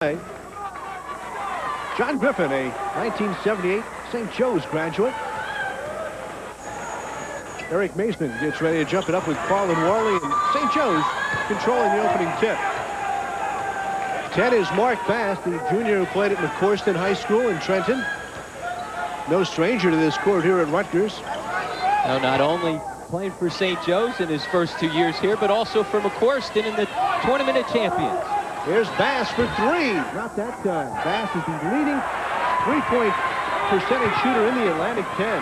John Griffin, a 1978 St. Joe's graduate. Eric Maisman gets ready to jump it up with Carlin Worley, and St. Joe's controlling the opening tip. 10 is Mark Bass, the junior who played at McCorston High School in Trenton. No stranger to this court here at Rutgers. Now, not only playing for St. Joe's in his first 2 years here, but also for McCorston in the tournament of champions. Here's Bass for three. Not that time. Bass is the leading three-point percentage shooter in the Atlantic 10.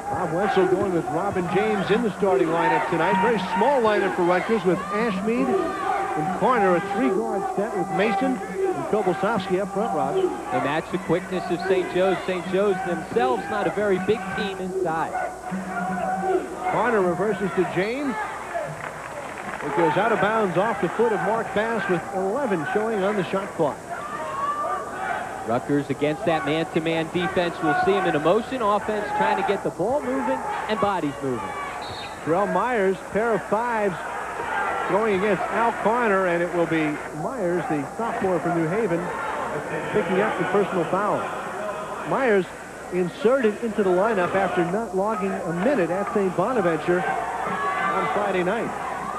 Bob Wenzel going with Robin James in the starting lineup tonight. Very small lineup for Rutgers with Ashmead in corner, a three-guard set with Mason and Kobelsowski up front, Rob. They match the quickness of St. Joe's. St. Joe's themselves not a very big team inside. Corner reverses to James. It goes out of bounds off the foot of Mark Bass with 11 showing on the shot clock. Rutgers against that man-to-man defense. We'll see him in a motion offense, trying to get the ball moving and bodies moving. Terrell Myers, pair of fives, going against Al Carner, and it will be Myers, the sophomore from New Haven, picking up the personal foul. Myers inserted into the lineup after not logging a minute at St. Bonaventure on Friday night.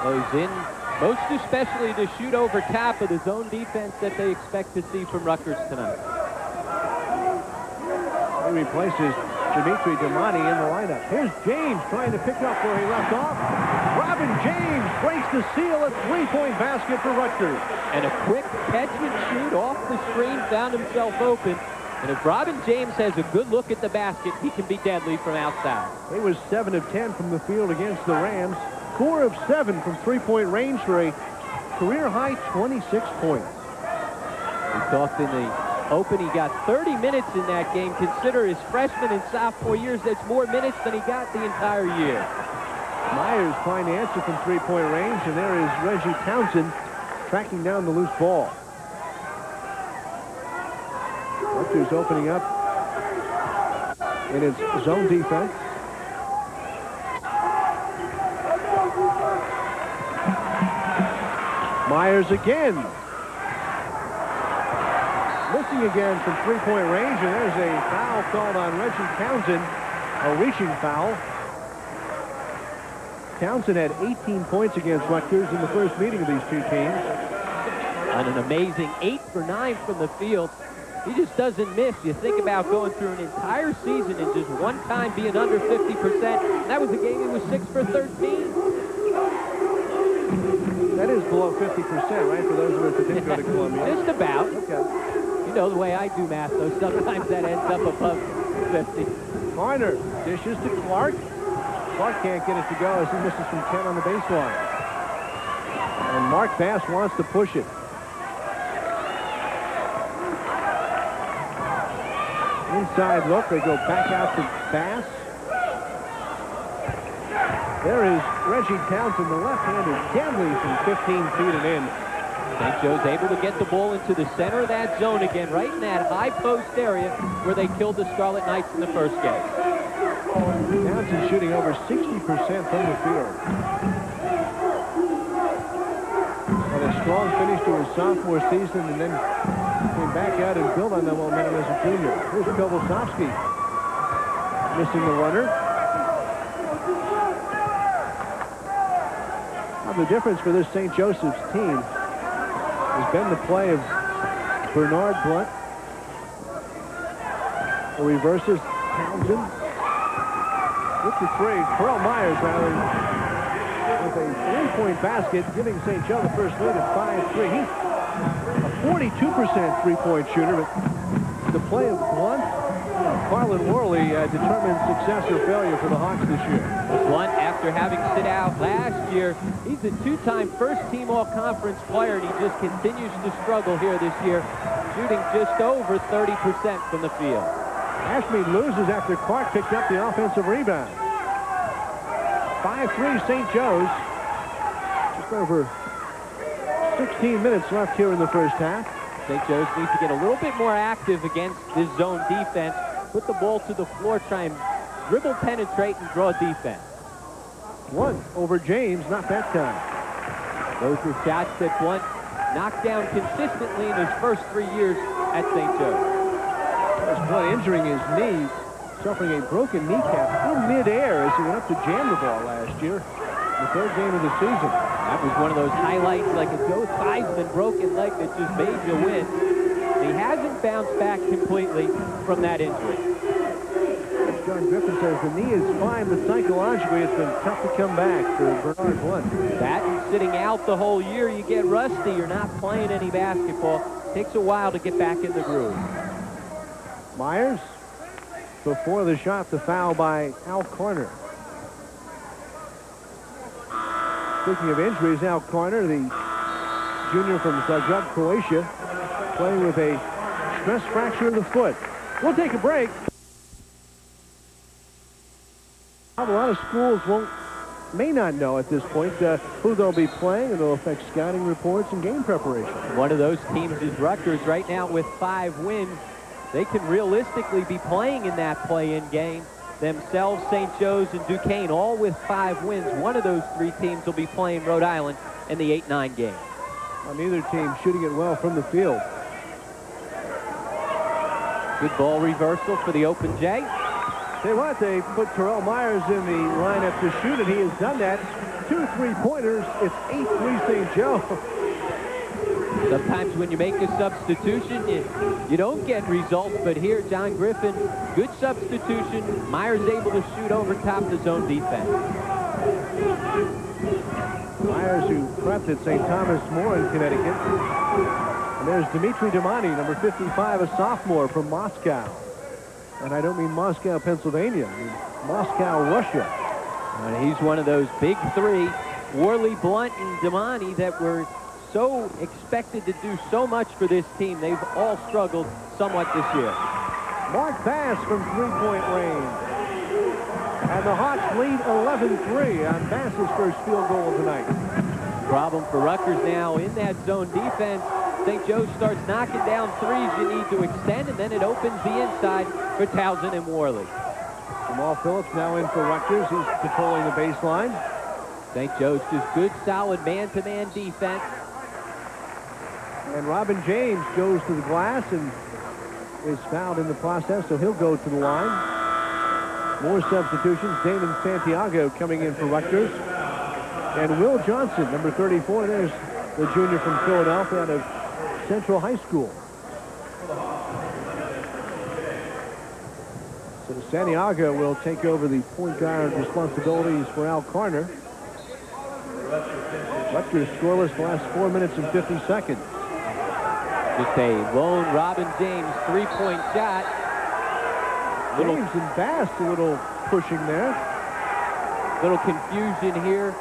Goes in, most especially to shoot over top of the zone defense that they expect to see from Rutgers tonight. He replaces Dimitri Damani in the lineup. Here's James trying to pick up where he left off. Robin James breaks the seal, a three-point basket for Rutgers. And a quick catch and shoot off the screen, found himself open. And if Robin James has a good look at the basket, he can be deadly from outside. He was 7 of 10 from the field against the Rams. 4 of 7 from three-point range for a career-high 26 points. We talked in the open, he got 30 minutes in that game. Consider his freshman and sophomore years, that's more minutes than he got the entire year. Myers trying to answer from three-point range, and there is Reggie Townsend tracking down the loose ball. Rutgers opening up in its zone defense. Myers again. Missing again from three-point range, and there's a foul called on Reggie Townsend, a reaching foul. Townsend had 18 points against Rutgers in the first meeting of these two teams. On an amazing 8 for 9 from the field. He just doesn't miss. You think about going through an entire season and just one time being under 50%. That was a game he was 6 for 13. That is below 50%, right, for those of us that didn't go to Columbia? Just about. Okay. You know the way I do math, though. Sometimes that ends up above 50. Carner dishes to Clark. Clark can't get it to go as he misses from 10 on the baseline. And Mark Bass wants to push it. Inside look, they go back out to Bass. There is Reggie Townsend, the left-handed deadly from 15 feet and in. St. Joe's able to get the ball into the center of that zone again, right in that high post area where they killed the Scarlet Knights in the first game. Townsend shooting over 60% from the field. Had a strong finish to his sophomore season and then came back out and built on that momentum as a junior. Here's Kobelsowski missing the runner. Well, the difference for this St. Joseph's team has been the play of Bernard Blunt, who reverses Townsend with the three. Terrell Myers, rather, with a three-point basket, giving St. Joe the first lead at 5-3. He's a 42% three-point shooter, but the play of Blunt, Carlin Worley determines success or failure for the Hawks this year. Blunt, after having sit out last year, he's a two-time first-team all-conference player, and he just continues to struggle here this year, shooting just over 30% from the field. Ashmead loses after Clark picked up the offensive rebound. 5-3 St. Joe's. Just over 16 minutes left here in the first half. St. Joe's needs to get a little bit more active against this zone defense. Put the ball to the floor, try and dribble, penetrate, and draw defense. One over James, not that time. Those were shots that Blunt knocked down consistently in his first 3 years at St. Joe's. There's one injuring his knee, suffering a broken kneecap in midair as he went up to jam the ball last year. The third game of the season. That was one of those highlights, like a Joe Theismann broken leg that just made you win. He hasn't bounced back completely from that injury. John Griffin says the knee is fine, but psychologically it's been tough to come back for Bernard Blunt. That and sitting out the whole year, you get rusty. You're not playing any basketball. Takes a while to get back in the groove. Myers, before the shot, the foul by Al Corner. Speaking of injuries, Al Corner, the junior from Zagreb, Croatia, playing with a stress fracture of the foot. We'll take a break. A lot of schools may not know at this point who they'll be playing, and it'll affect scouting reports and game preparation. One of those teams is Rutgers right now with 5 wins. They can realistically be playing in that play-in game. Themselves, St. Joe's, and Duquesne, all with 5 wins. One of those 3 teams will be playing Rhode Island in the 8-9 game. Well, neither team shooting it well from the field. Good ball reversal for the open J. Tell you what, they put Terrell Myers in the lineup to shoot, and he has done that. 2 3-pointers. It's 8-3 St. Joe. Sometimes when you make a substitution, you don't get results, but here, John Griffin, good substitution. Myers able to shoot over top the zone defense. Myers, who prepped at St. Thomas More in Connecticut. And there's Dmitry Damani, number 55, a sophomore from Moscow. And I don't mean Moscow, Pennsylvania. I mean Moscow, Russia. And he's one of those big 3, Worley, Blunt, and Damani, that were so expected to do so much for this team. They've all struggled somewhat this year. Mark pass from 3-point range. And the Hawks lead 11-3 on Bass's first field goal of the night. Problem for Rutgers now in that zone defense. St. Joe starts knocking down 3s. You need to extend, and then it opens the inside for Townsend and Worley. Jamal Phillips now in for Rutgers. He's patrolling the baseline. St. Joe's just good, solid man-to-man defense. And Robin James goes to the glass and is fouled in the process, so he'll go to the line. More substitutions. Damon Santiago coming in for Rutgers. And Will Johnson, number 34. There's the junior from Philadelphia out of Central High School. So Santiago will take over the point guard responsibilities for Al Carner. Rutgers scoreless the last 4 minutes and 50 seconds. Just a lone Robin James 3-point shot. James and Bass a little pushing there. Little confusion here.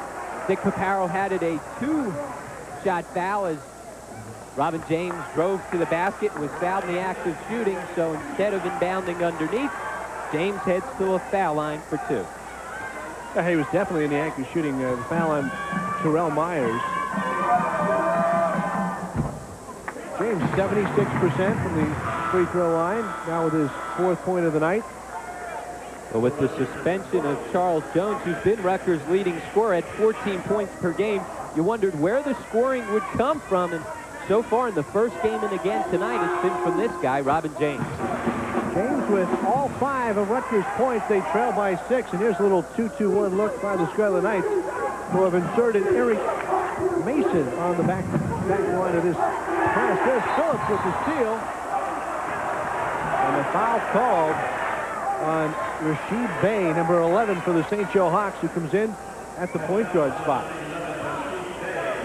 Dick Paparo had it a 2-shot foul as Robin James drove to the basket and was fouled in the act of shooting. So instead of inbounding underneath, James heads to a foul line for 2. He was definitely in the act of shooting. The foul on Terrell Myers. James 76% from the free throw line, now with his 4th point of the night. But with the suspension of Charles Jones, who's been Rutgers' leading scorer at 14 points per game, you wondered where the scoring would come from. And so far in the first game and again tonight, it's been from this guy, Robin James. James with all 5 of Rutgers' points. They trail by 6. And here's a little 2-2-1 look by the Scarlet Knights, who have inserted Eric Mason on the back line of this pass. There's Phillips with the steal. And a foul called on Rasheed Bey, number 11 for the St. Joe Hawks, who comes in at the point guard spot.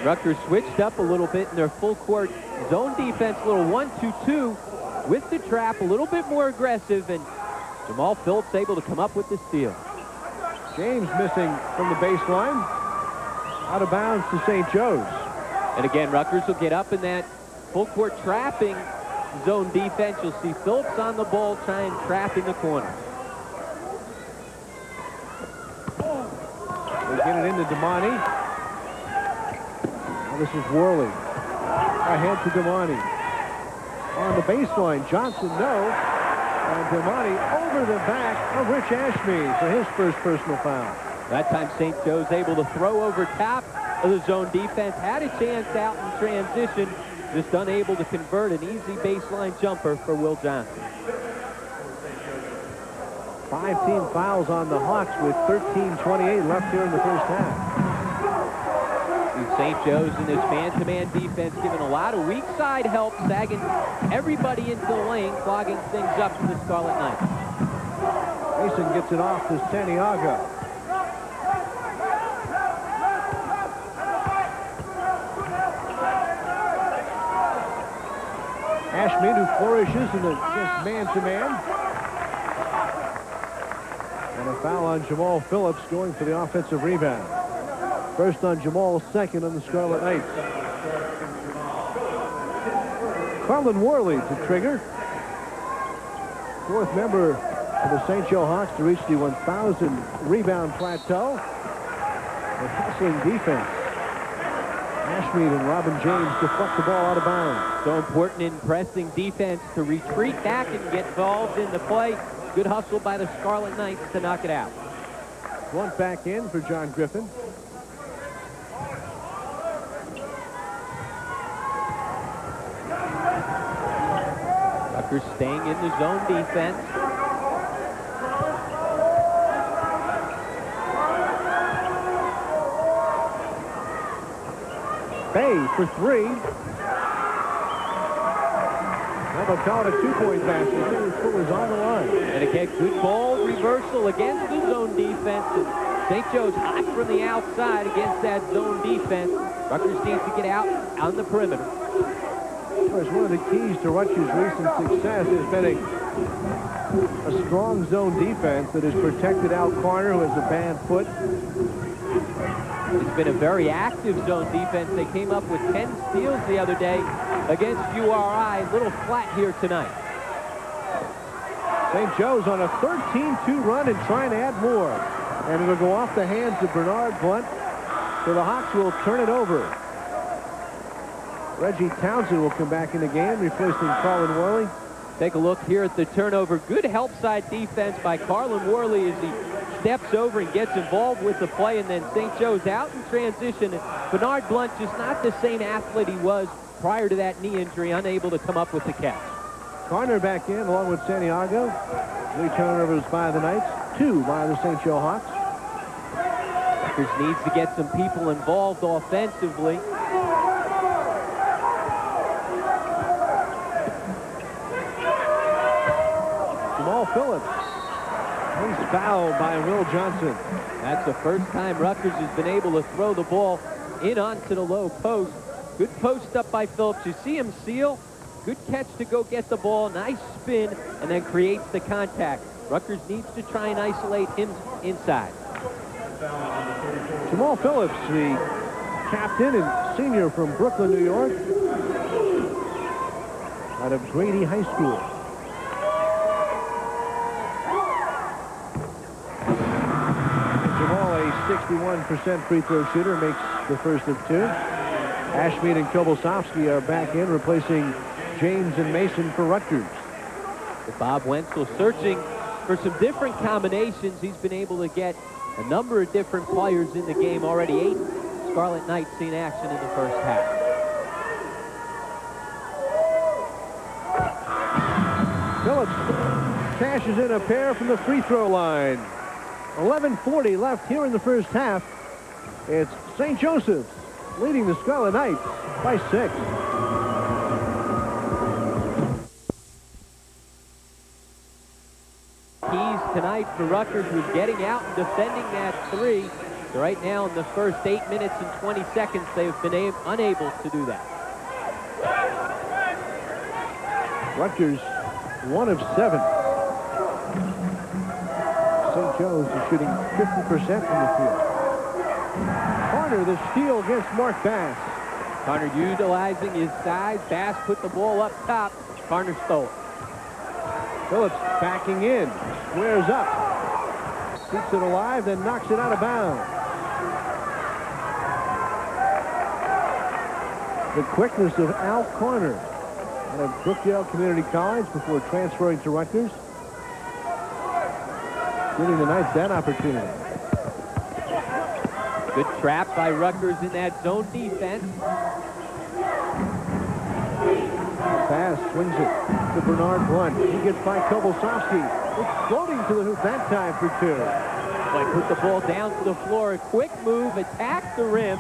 Rutgers switched up a little bit in their full court zone defense, a little 1-2-2 with the trap, a little bit more aggressive, and Jamal Phillips able to come up with the steal. James missing from the baseline. Out of bounds to St. Joe's. And again, Rutgers will get up in that full court trapping zone defense. You'll see Phillips on the ball trying to trap in the corner. They get it into Damani. Now this is Worley. Ahead to Damani. On the baseline, Johnson no. And Damani over the back of Rich Ashby for his first personal foul. That time St. Joe's able to throw over top. of the zone defense. Had a chance out in transition, just unable to convert an easy baseline jumper for Will Johnson. 5 team fouls on the Hawks with 13:28 left here in the first half. St. Joe's in his man-to-man defense, giving a lot of weak side help, sagging everybody into the lane, clogging things up for the Scarlet Knights. Mason gets it off to Santiago. Ashmead, who flourishes in against man-to-man. And a foul on Jamal Phillips, going for the offensive rebound. First on Jamal, second on the Scarlet Knights. Carlin Worley to trigger. Fourth member of the St. Joe Hawks to reach the 1,000 rebound plateau. With hustling defense. Ashmead and Robin James deflect the ball out of bounds. So important in pressing defense to retreat back and get involved in the play. Good hustle by the Scarlet Knights to knock it out. Blunt back in for John Griffin. Rutgers staying in the zone defense. Bay for three. They'll call it a two-point basket. His foot was on the line. And again, good ball reversal against the zone defense. And St. Joe's hot from the outside against that zone defense. Rutgers needs to get out on the perimeter. Of course, one of the keys to Rutgers' recent success has been a strong zone defense that has protected Al Carter, who has a bad foot. It's been a very active zone defense. They came up with 10 steals the other day against URI. A little flat here tonight. St. Joe's on a 13-2 run and trying to add more. And it'll go off the hands of Bernard Blunt. So the Hawks will turn it over. Reggie Townsend will come back in the game, replacing Carlin Worley. Take a look here at the turnover. Good help side defense by Carlin Worley as he steps over and gets involved with the play, and then St. Joe's out in transition. And Bernard Blunt just not the same athlete he was prior to that knee injury, unable to come up with the catch. Carter back in along with Santiago. 3 turnovers by the Knights, 2 by the St. Joe Hawks. Rutgers needs to get some people involved offensively. Jamal Phillips. He's fouled by Will Johnson. That's the first time Rutgers has been able to throw the ball in onto the low post. Good post up by Phillips. You see him seal. Good catch to go get the ball. Nice spin, and then creates the contact. Rutgers needs to try and isolate him inside. Jamal Phillips, the captain and senior from Brooklyn, New York, out of Grady High School. Jamal, a 61% free throw shooter, makes the first of 2. Ashmead and Kobelsowski are back in, replacing James and Mason for Rutgers. Bob Wenzel searching for some different combinations. He's been able to get a number of different players in the game already. 8 Scarlet Knights seen action in the first half. Phillips cashes in a pair from the free throw line. 11:40 left here in the first half. It's St. Joseph's leading the Scarlet Knights by 6. Keys tonight for Rutgers was getting out and defending that 3. So right now in the first 8 minutes and 20 seconds, they've been unable to do that. Rutgers 1 of 7. St. Joe's is shooting 50% from the field. Carter, the steal against Mark Bass. Carter utilizing his size. Bass put the ball up top. Carter stole it. Phillips backing in. Squares up. Keeps it alive, then knocks it out of bounds. The quickness of Al Carter out of Brookdale Community College before transferring to Rutgers. Giving the Knights that opportunity. Good trap by Rutgers in that zone defense. Pass, swings it to Bernard Blunt. He gets by Kobelsowski. It's floating to the hoop that time for two. But put the ball down to the floor. A quick move, attack the rim.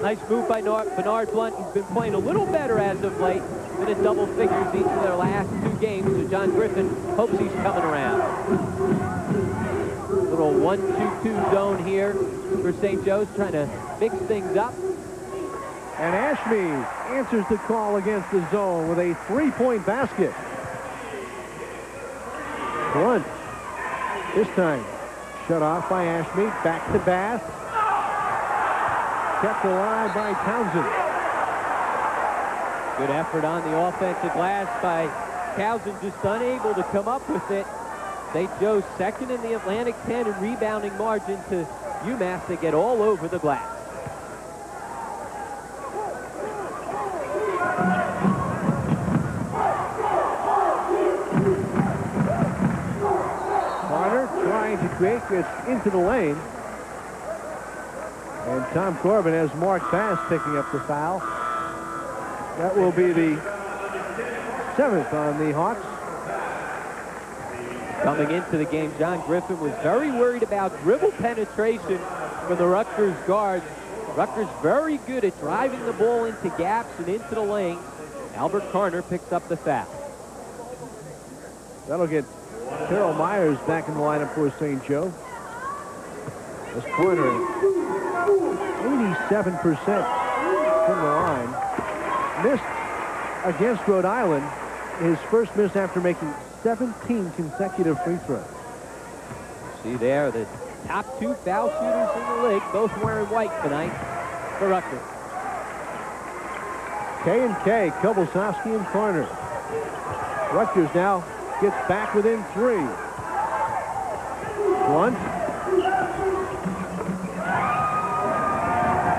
Nice move by Bernard Blunt. He's been playing a little better as of late. Been in double figures each of their last 2 games. So John Griffin hopes he's coming around. Little 1-2-2 zone here for St. Joe's, trying to mix things up. And Ashby answers the call against the zone with a 3-point basket. Blunt, this time, shut off by Ashby. Back to Bass. Kept alive by Townsend. Good effort on the offensive glass by Townsend, just unable to come up with it. St. Joe's second in the Atlantic 10 in rebounding margin to UMass. They get all over the glass. Carter trying to create this into the lane. And Tom Corbin has Mark Bass picking up the foul. That will be the 7th on the Hawks. Coming into the game, John Griffin was very worried about dribble penetration from the Rutgers guards. Rutgers very good at driving the ball into gaps and into the lane. Albert Carter picks up the foul. That'll get Terrell Myers back in the lineup for St. Joe. This corner, 87% from the line. Missed against Rhode Island. His first miss after making 17 consecutive free throws. See there, the top 2 foul shooters in the league, both wearing white tonight for Rutgers. K&K, Kobelsowski and Carter. Rutgers now gets back within 3. Blunt.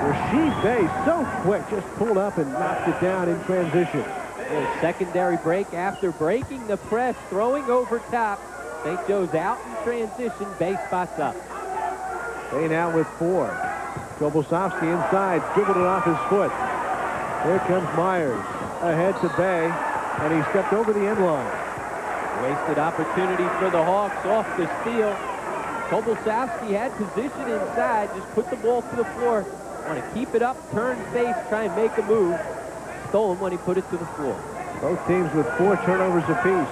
Rasheed Bay, so quick, just pulled up and knocked it down in transition. A secondary break after breaking the press, throwing over top. St. Joe's out in transition. Bay spots up. Bay now with 4. Kobelsowski inside, dribbled it off his foot. Here comes Myers. Ahead to Bay, and he stepped over the end line. Wasted opportunity for the Hawks off the steal. Kobelsowski had position inside, just put the ball to the floor. Want to keep it up, turn face, try and make a move. Stole him when he put it to the floor. Both teams with 4 turnovers apiece.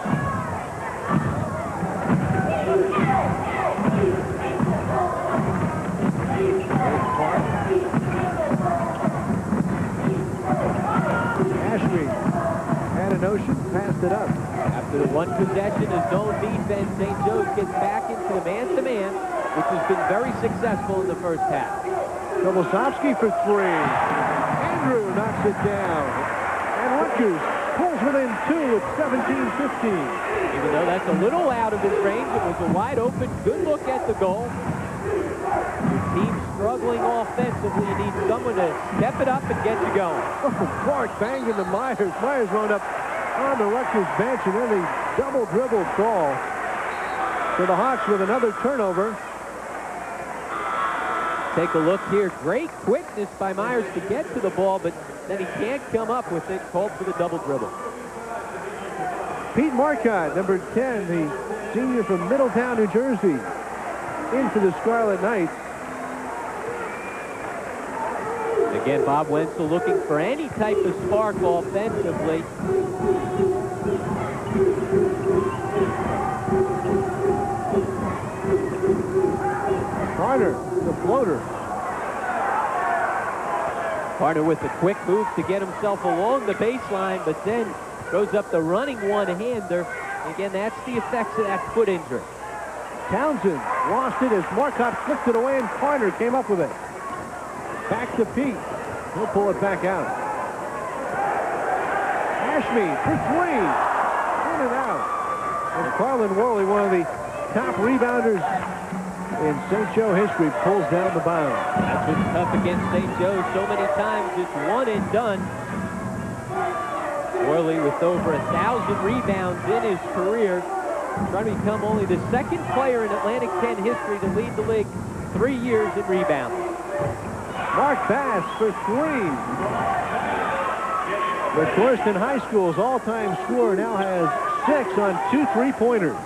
Ashby had a notion, passed it up. After the 1 possession of zone defense, St. Joe's gets back into the man-to-man, which has been very successful in the first half. Kobelsowski for 3. Andrew knocks it down. And Rutgers pulls within 2 at 17-15. Even though that's a little out of his range, it was a wide open, good look at the goal. Your team struggling offensively. You need someone to step it up and get you going. Oh, Clark banged into Myers. Myers wound up on the Rutgers bench, and then the double dribble call. So the Hawks with another turnover. Take a look here. Great quickness by Myers to get to the ball, but then he can't come up with it. Called for the double dribble. Pete Marcotte, number 10, the senior from Middletown, New Jersey, into the Scarlet Knights. Again, Bob Wenzel looking for any type of spark offensively. Carter, the floater. Carter with a quick move to get himself along the baseline, but then goes up the running one-hander. Again, that's the effects of that foot injury. Townsend lost it as Marcotte flipped it away, and Carter came up with it. Back to Pete. He'll pull it back out. Ashby for 3. In and out. And Carlin Worley, one of the top rebounders in St. Joe history, pulls down the bound. That's what's tough against St. Joe. So many times it's one and done. Worley with over 1,000 rebounds in his career. Trying to become only the 2nd player in Atlantic 10 history to lead the league 3 years in rebounding. Mark Bass for 3. The Coruscant High School's all-time scorer now has 6 on 2 3-pointers.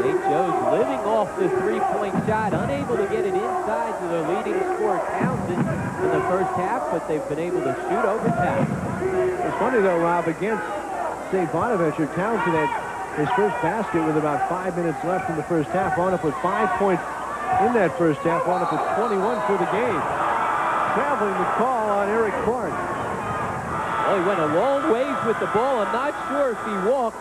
St. Joe's living off the three-point shot, unable to get it inside to their leading scorer, Townsend, in the first half, but they've been able to shoot over Townsend. It's funny, though, Rob, against St. Bonaventure, Townsend had his first basket with about 5 minutes left in the first half, wound up with 5 points in that first half, wound up with 21 for the game. Traveling the call on Eric Clark. Well, he went a long ways with the ball. I'm not sure if he walked,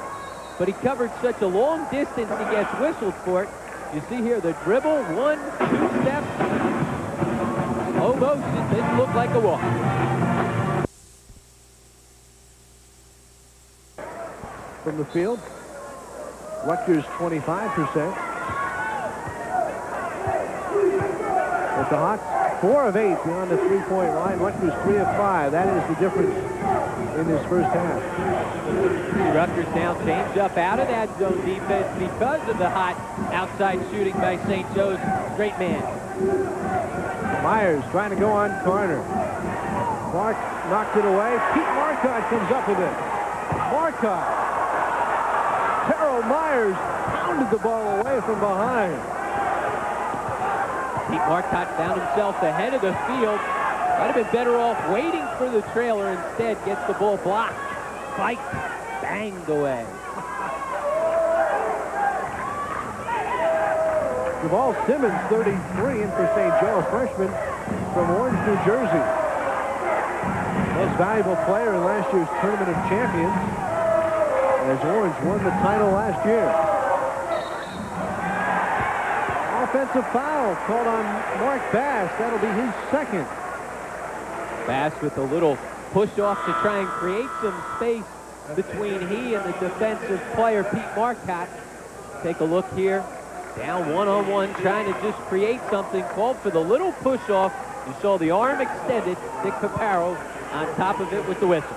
but he covered such a long distance he gets whistled for it. You see here the dribble, 1, 2 steps. Almost, it didn't look like a walk. From the field, Rutgers 25%. But the Hawks 4 of 8 beyond the three-point line. Rutgers 3 of 5. That is the difference in this first half. Rutgers now changed up out of that zone defense because of the hot outside shooting by St. Joe's great man. Myers trying to go on corner. Clark knocked it away. Pete Marcotte comes up with it. Marcotte. Terrell Myers pounded the ball away from behind. Pete Marcotte found himself ahead of the field. Might have been better off waiting for the trailer. Instead, gets the ball blocked, spiked, banged away. Jamal Simmons, 33, in for St. Joe, a freshman from Orange, New Jersey. Most valuable player in last year's Tournament of Champions, as Orange won the title last year. Offensive foul called on Mark Bass. That'll be his second. Bass with a little push off to try and create some space between he and the defensive player, Pete Marcotte. Take a look here. Down one-on-one, trying to just create something. Called for the little push-off. You saw the arm extended. Dick Caparo on top of it with the whistle.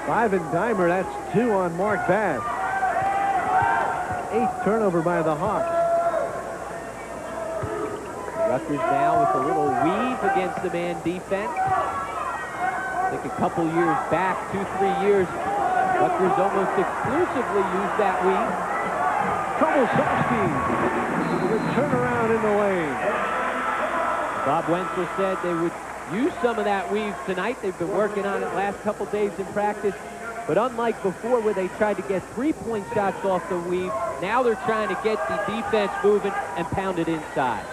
5 and dimer, that's 2 on Mark Bass. 8th turnover by the Hawks. Rutgers now with a little weave against the man defense. I think a couple years back, 2-3 years, Rutgers almost exclusively used that weave. Komosowski, the turnaround in the lane. Bob Wenzel said they would use some of that weave tonight. They've been working on it last couple days in practice. But unlike before where they tried to get three-point shots off the weave, now they're trying to get the defense moving and pound it inside.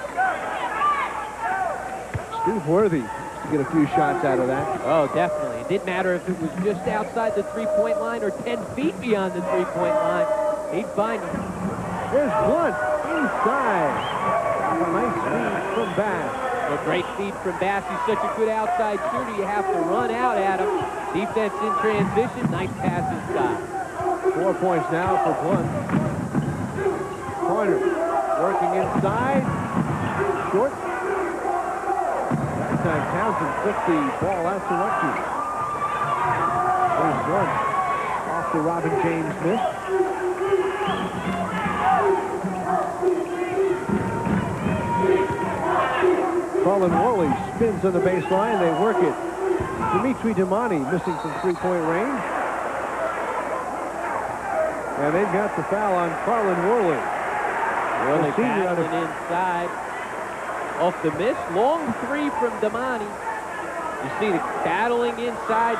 Steve Worthy to get a few shots out of that. Oh, definitely. It didn't matter if it was just outside the three-point line or 10 feet beyond the three-point line. He'd find it. There's Blunt inside. A nice feed from Bass. A great feed from Bass. He's such a good outside shooter. You have to run out at him. Defense in transition. Nice pass inside. 4 points now for Blunt. Corner working inside. Short. That time Townsend flipped the ball out to Rutgers. There's Blunt. Off the Robin James miss. Colin Worley spins on the baseline. They work it. Dimitri Damani missing from three-point range. And they've got the foul on Carlin Worley. Worley battling inside. Off the miss. Long three from Damani. You see the battling inside.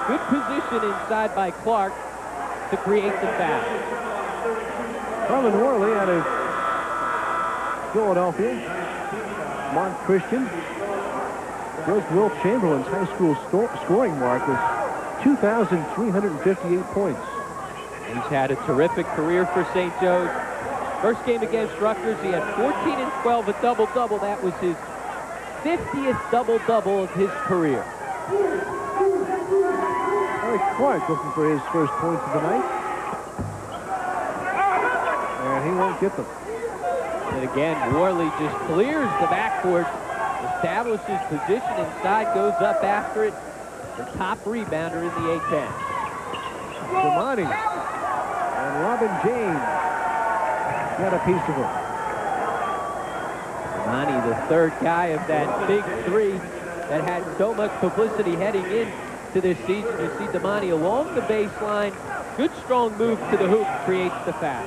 Good position inside by Clark to create the foul. Carlin Worley out of Philadelphia. Mont Christian. Broke Wilt Chamberlain's high school scoring mark with 2,358 points. He's had a terrific career for St. Joe's. First game against Rutgers, he had 14 and 12, a double-double. That was his 50th double-double of his career. Eric Clark looking for his first points of the night. And he won't get them. And again, Worley just clears the backcourt, establishes position inside, goes up after it. The top rebounder in the A-10. Damani and Robin James got a piece of it. Damani, the the third guy of that big three that had so much publicity heading in to this season. You see Damani along the baseline. Good strong move to the hoop creates the foul.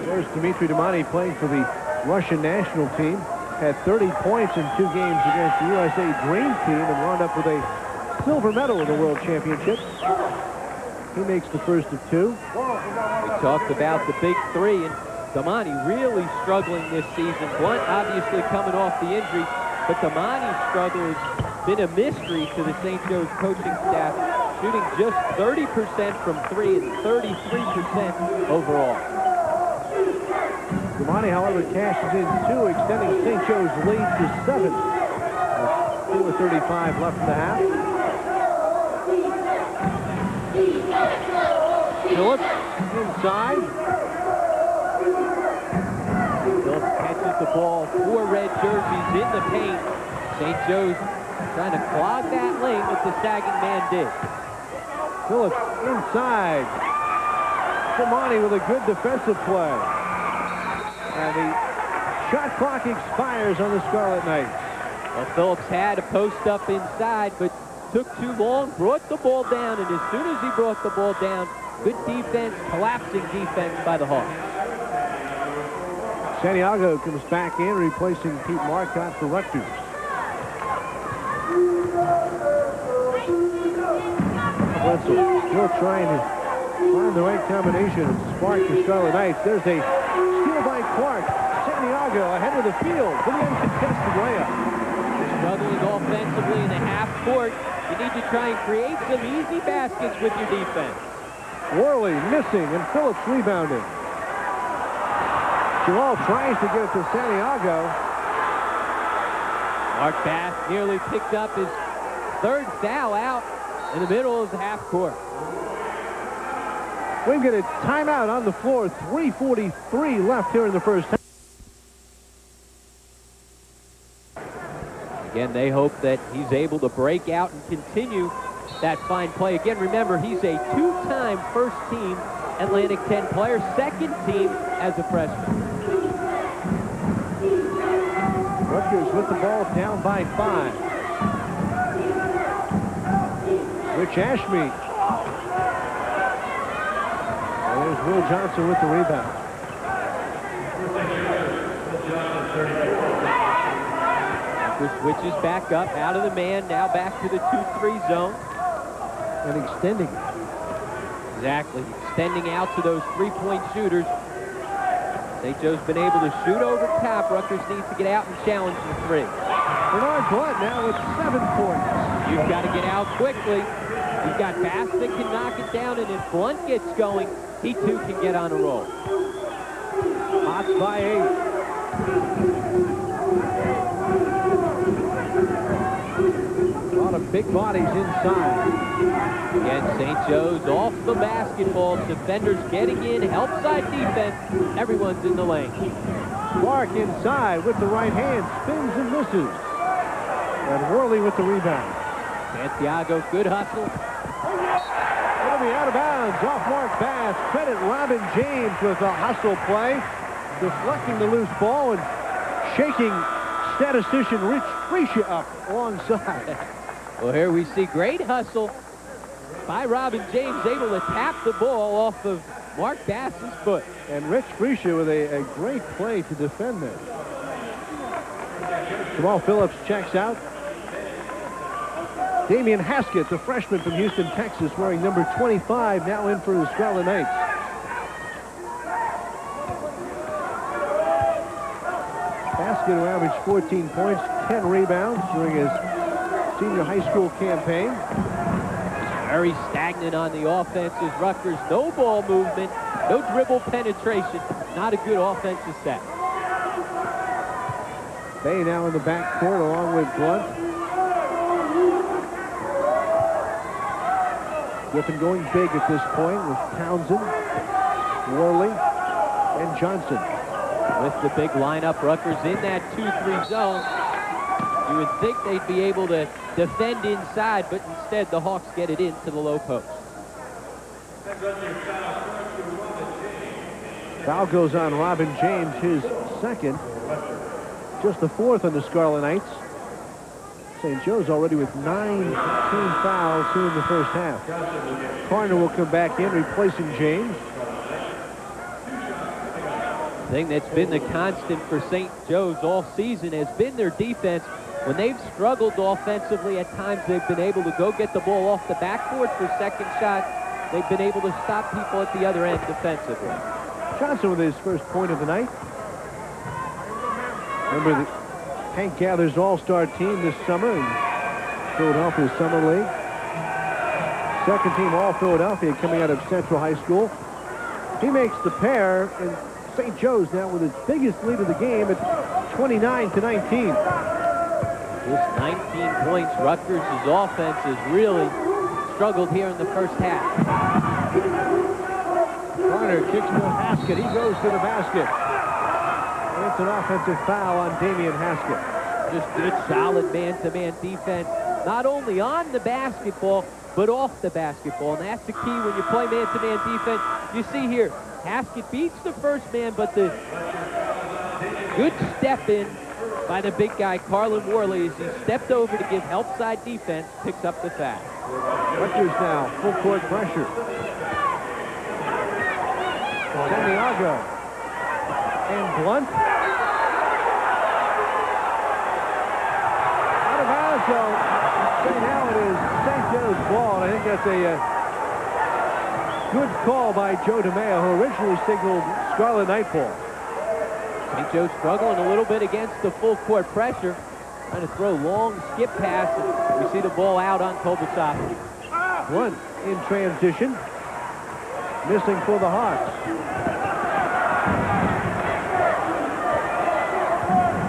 There's Dimitri Damani playing for the Russian national team. Had 30 points in 2 games against the USA Dream Team and wound up with a silver medal in the World Championship. He makes the first of 2. We talked about the big three, and Damani really struggling this season. Blunt obviously coming off the injury, but Damani's struggle has been a mystery to the St. Joe's coaching staff, shooting just 30% from 3 and 33% overall. Damani, however, cashes in 2, extending St. Joe's lead to 7. With 4:35 left in the half. Phillips inside. Phillips catches the ball. 4 red jerseys in the paint. St. Joe's trying to clog that lane that the sagging man did. Phillips inside. Damani with a good defensive play. And the shot clock expires on the Scarlet Knights. Well, Phillips had a post up inside, but took too long, brought the ball down, and as soon as he brought the ball down, good defense, collapsing defense by the Hawks. Santiago comes back in, replacing Pete Marcotte for Rutgers. Wenzel still trying to find the right combination and spark the Scarlet Knights. There's a steal by Clark. Santiago ahead of the field for the uncontested layup. Struggling offensively in the half court. You need to try and create some easy baskets with your defense. Worley missing and Phillips rebounding. Joel tries to get it to Santiago. Mark Bass nearly picked up his 3rd foul out in the middle of the half court. We get a timeout on the floor. 3:43 left here in the first half. Again, they hope that he's able to break out and continue that fine play. Again, remember, he's a 2-time first-team Atlantic 10 player, 2nd team as a freshman. Rutgers with the ball down by 5. Rich Ashmead. And there's Will Johnson with the rebound. Switches back up, out of the man, now back to the 2-3 zone. And extending. Exactly, extending out to those 3-point shooters. St. Joe's been able to shoot over top. Rutgers needs to get out and challenge the 3. Bernard Blunt now with 7 points. You've got to get out quickly. You've got Bass that can knock it down, and if Blunt gets going, he too can get on a roll. Hawks by 8. A lot of big bodies inside. Again, St. Joe's off the basketball. Defenders getting in, help side defense. Everyone's in the lane. Clark inside with the right hand, spins and misses. And Worley with the rebound. Santiago, good hustle. It'll be out of bounds off Mark Bass. Credit Robin James with a hustle play, deflecting the loose ball and shaking statistician Rich Freesia up alongside. Well, here we see great hustle by Robin James, able to tap the ball off of Mark Bass's foot. And Rich Freesia with a great play to defend this. Jamal Phillips checks out. Damian Haskett, the freshman from Houston, Texas, wearing number 25, now in for the Scarlet Knights. Haskett, who averaged 14 points, 10 rebounds during his senior high school campaign. He's very stagnant on the offense as Rutgers. No ball movement, no dribble penetration. Not a good offensive set. Bay now in the backcourt along with Blunt. Griffin going big at this point with Townsend, Worley, and Johnson. With the big lineup, Rutgers in that 2-3 zone. You would think they'd be able to defend inside, but instead the Hawks get it into the low post. Foul goes on Robin James, his second. just the 4th on the Scarlet Knights. St. Joe's already with 19 fouls here in the first half. Carter will come back in, replacing James. The thing that's been the constant for St. Joe's all season has been their defense. When they've struggled offensively, at times they've been able to go get the ball off the backboard for second shots. They've been able to stop people at the other end defensively. Johnson with his first point of the night. Remember the Hank Gather's all-star team this summer in Philadelphia Summer League. Second team All-Philadelphia coming out of Central High School. He makes the pair, and St. Joe's now with its biggest lead of the game at 29-19. Just 19 points. Rutgers' offense has really struggled here in the first half. Carter kicks to Haskett. He goes to the basket. And it's an offensive foul on Damian Haskett. Just good, solid man-to-man defense, not only on the basketball, but off the basketball. And that's the key when you play man-to-man defense. You see here, Haskett beats the first man, but the good step in by the big guy, Carlin Worley, as he stepped over to give help side defense, picks up the foul. Rutgers now, full court pressure. Santiago and Blunt. Out of bounds, so now it is St. Joe's ball. And I think that's a good call by Joe DeMeo, who originally signaled Scarlet Knight ball. St. Joe struggling a little bit against the full court pressure. Trying to throw long skip passes. We see the ball out on Kobosovsky. Blunt in transition. Missing for the Hawks.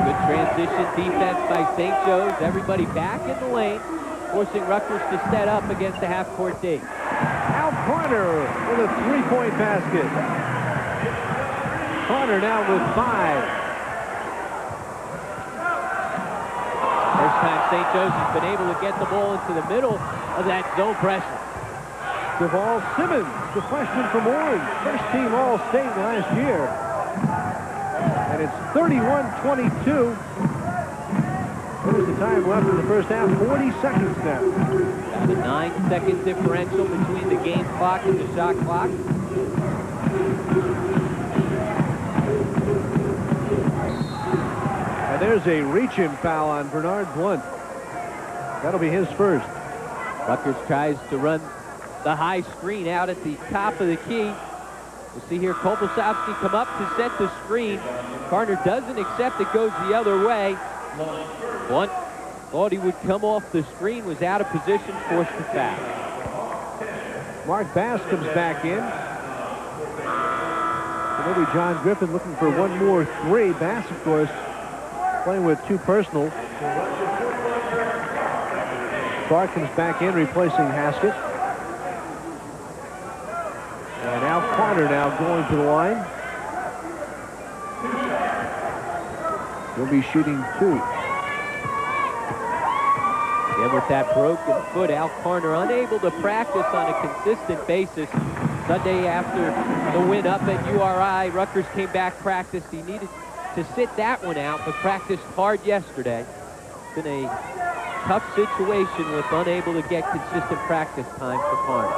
Good transition defense by St. Joe's. Everybody back in the lane, forcing Rutgers to set up against the half-court D. Al Carter with a three-point basket. Carter now with 5. First time St. Joe's has been able to get the ball into the middle of that zone pressure. Deval Simmons, the freshman from Orange, first team All-State last year. And it's 31-22. What is the time left in the first half? 40 seconds now. Got a 9-second differential between the game clock and the shot clock. And there's a reach-in foul on Bernard Blunt. That'll be his first. Rutgers tries to run the high screen out at the top of the key. You see here Kobosovsky come up to set the screen. Carter doesn't accept it, goes the other way. Blunt thought he would come off the screen, was out of position, forced to foul. Mark Bass comes back in. So maybe John Griffin looking for one more three. Bass, of course, playing with 2 personals. Clark comes back in, replacing Haskett. And Al Carter now going to the line. He'll be shooting 2. And with that broken foot, Al Carter unable to practice on a consistent basis. Sunday after the win up at URI, Rutgers came back, practiced. He needed to sit that one out, but practiced hard yesterday. It's been a tough situation with unable to get consistent practice time for Carter.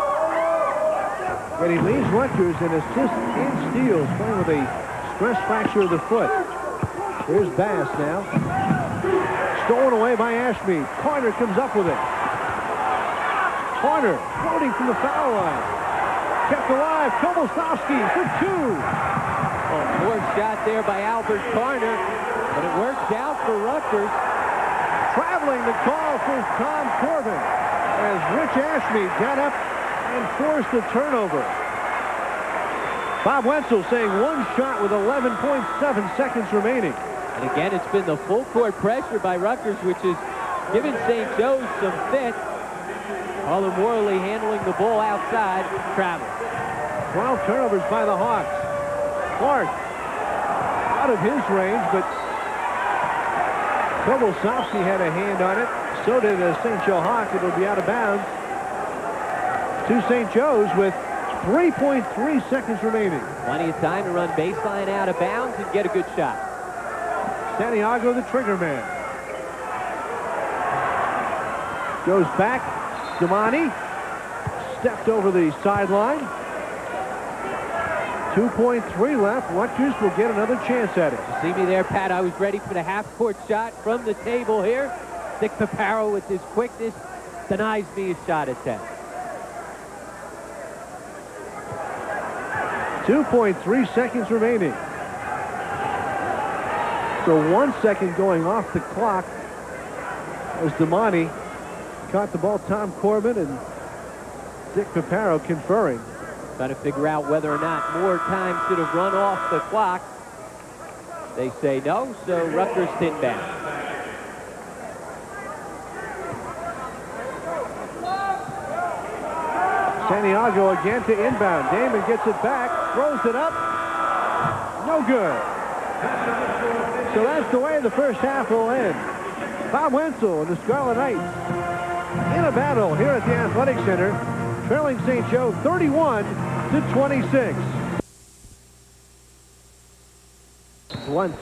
But he leads Rutgers in assists and steals, playing with a stress fracture of the foot. Here's Bass now. Stolen away by Ashby. Carter comes up with it. Carter floating from the foul line. Kept alive. Kobosovsky for 2. Poor shot there by Albert Carter, but it works out for Rutgers. Traveling the call for Tom Corbin as Rich Ashby got up and forced a turnover. Bob Wenzel saying one shot with 11.7 seconds remaining. And again, it's been the full court pressure by Rutgers, which has given St. Joe's some fit. Colin Worley handling the ball outside, travel. 12 turnovers by the Hawks. Clark out of his range, but Kobosovsky had a hand on it. So did a St. Joe Hawk. It'll be out of bounds to St. Joe's with 3.3 seconds remaining. Plenty of time to run baseline out of bounds and get a good shot. Santiago, the trigger man. Goes back. Damani stepped over the sideline. 2.3 left. Rutgers will get another chance at it. You see me there, Pat? I was ready for the half-court shot from the table here. Dick Paparo with his quickness denies me a shot attempt. 2.3 seconds remaining. So 1 second going off the clock as Damani caught the ball. Tom Corbin and Dick Paparo conferring. Trying to figure out whether or not more time should have run off the clock. They say no, so Rutgers inbound. Santiago again to inbound. Damon gets it back, throws it up. No good. So that's the way the first half will end. Bob Wenzel and the Scarlet Knights in a battle here at the Athletic Center, trailing St. Joe 31-26. Blunt,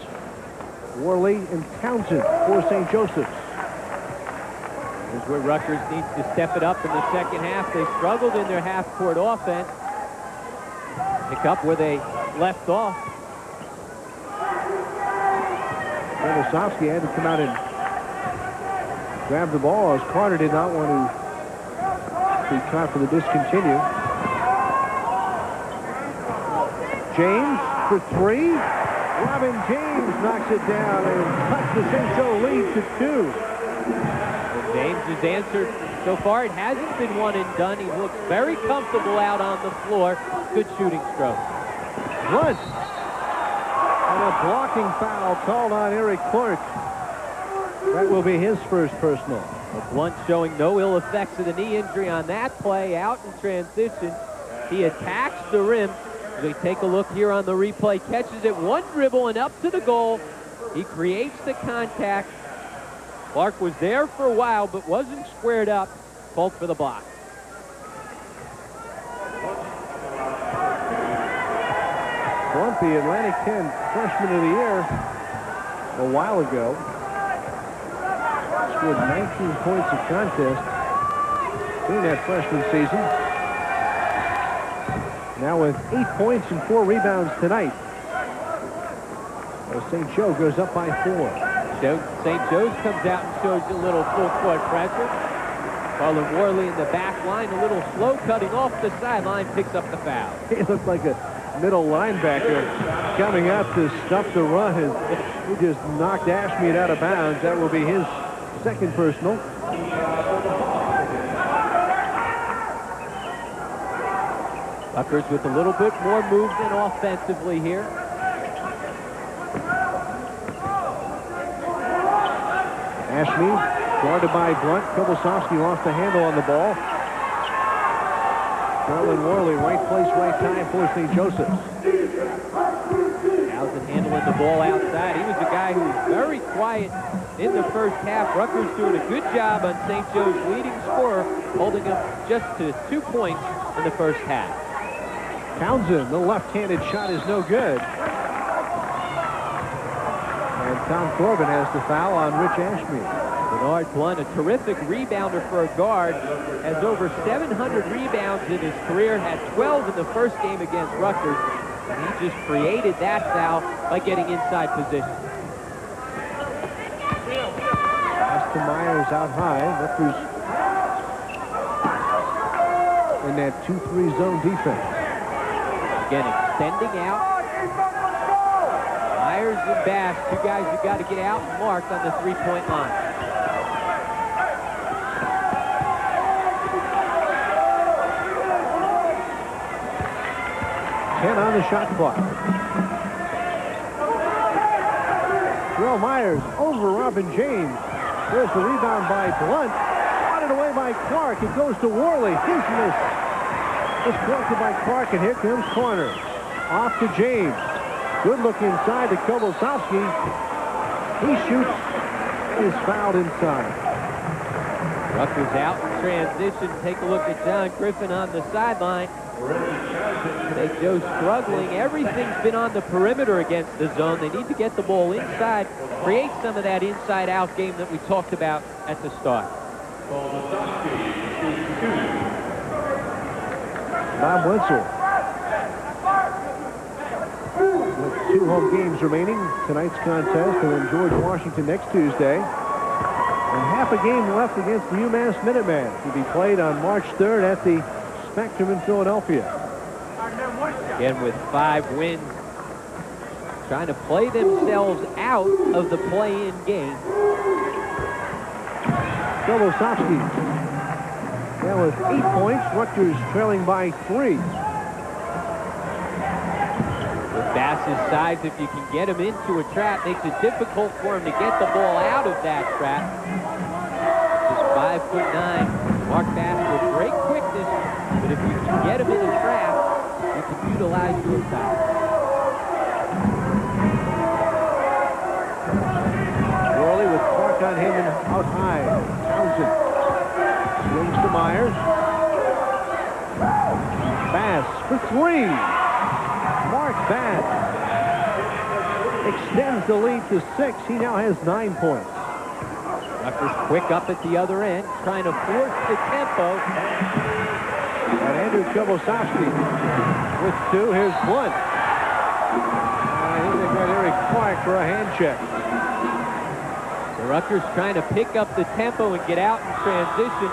Worley, and Townsend for St. Joseph's. Here's where Rutgers needs to step it up in the second half. They struggled in their half-court offense. Pick up where they left off. Wasowski had to come out and grab the ball as Carter did not want to be caught for the discontinue. James for three. Robin James knocks it down and cuts the St. Joe lead to 2. Well, James has answered so far. It hasn't been one and done. He looks very comfortable out on the floor. Good shooting stroke. Blunt. And a blocking foul called on Eric Clark. That will be his first personal. But Blunt showing no ill effects of the knee injury on that play. Out in transition. He attacks the rim. We take a look here on the replay. Catches it one dribble and up to the goal. He creates the contact. Clark was there for a while but wasn't squared up. Called for the block. Blunt, the Atlantic 10 freshman of the year a while ago. Scored 19 points of contest during that freshman season. Now with 8 points and 4 rebounds tonight. As St. Joe goes up by 4. St. Joe's comes out and shows a little full-court pressure. Carlin Worley in the back line, a little slow cutting off the sideline, picks up the foul. He looked like a middle linebacker coming up to stop the run. He just knocked Ashmead out of bounds. That will be his second personal. Rutgers with a little bit more movement offensively here. Ashmead guarded by Blunt. Kobosowski lost the handle on the ball. Carlin Worley, right place, right time for St. Joseph's. Townsend handling the ball outside. He was a guy who was very quiet in the first half. Rutgers doing a good job on St. Joe's leading scorer, holding him just to 2 points in the first half. Townsend, the left-handed shot is no good. And Tom Corbin has the foul on Rich Ashmead. Bernard Blunt, a terrific rebounder for a guard, has over 700 rebounds in his career, had 12 in the first game against Rutgers, and he just created that foul by getting inside position. Pass to Myers out high. Rutgers in that 2-3 zone defense. Again, extending out. Myers and Bass, two guys who got to get out and mark on the three-point line. And on the shot clock. Terrell Myers over Robin James. There's the rebound by Blunt. Swatted away by Clark. It goes to Worley. His miss. It's collected by Clark, and here comes corner. Off to James. Good look inside to Kobosowski. He shoots. Is fouled inside. Rutgers out in transition. Take a look at John Griffin on the sideline. St. Joe's struggling. Everything's been on the perimeter against the zone. They need to get the ball inside, create some of that inside-out game that we talked about at the start. Bob Wenzel. With 2 home games remaining, tonight's contest, and then George Washington next Tuesday. And half a game left against the UMass Minutemen to be played on March 3rd at the Spectrum in Philadelphia. Again, with 5 wins, trying to play themselves out of the play-in game. Kobosowski. That was 8 points. Rutgers trailing by 3. With Bass's size, if you can get him into a trap, makes it difficult for him to get the ball out of that trap. Just 5'9". Mark Bass with great quickness, but if you can get him in a trap, you can utilize your size. Worley with Clark on him and out high. Townsend swings to Myers. Bass for 3. Mark Bass extends the lead to 6. He now has 9 points. Rutgers quick up at the other end, trying to force the tempo. And Andrew Kobosowski with 2. Here's Blunt. I think they got Eric Clark for a hand check. The Rutgers trying to pick up the tempo and get out in transition,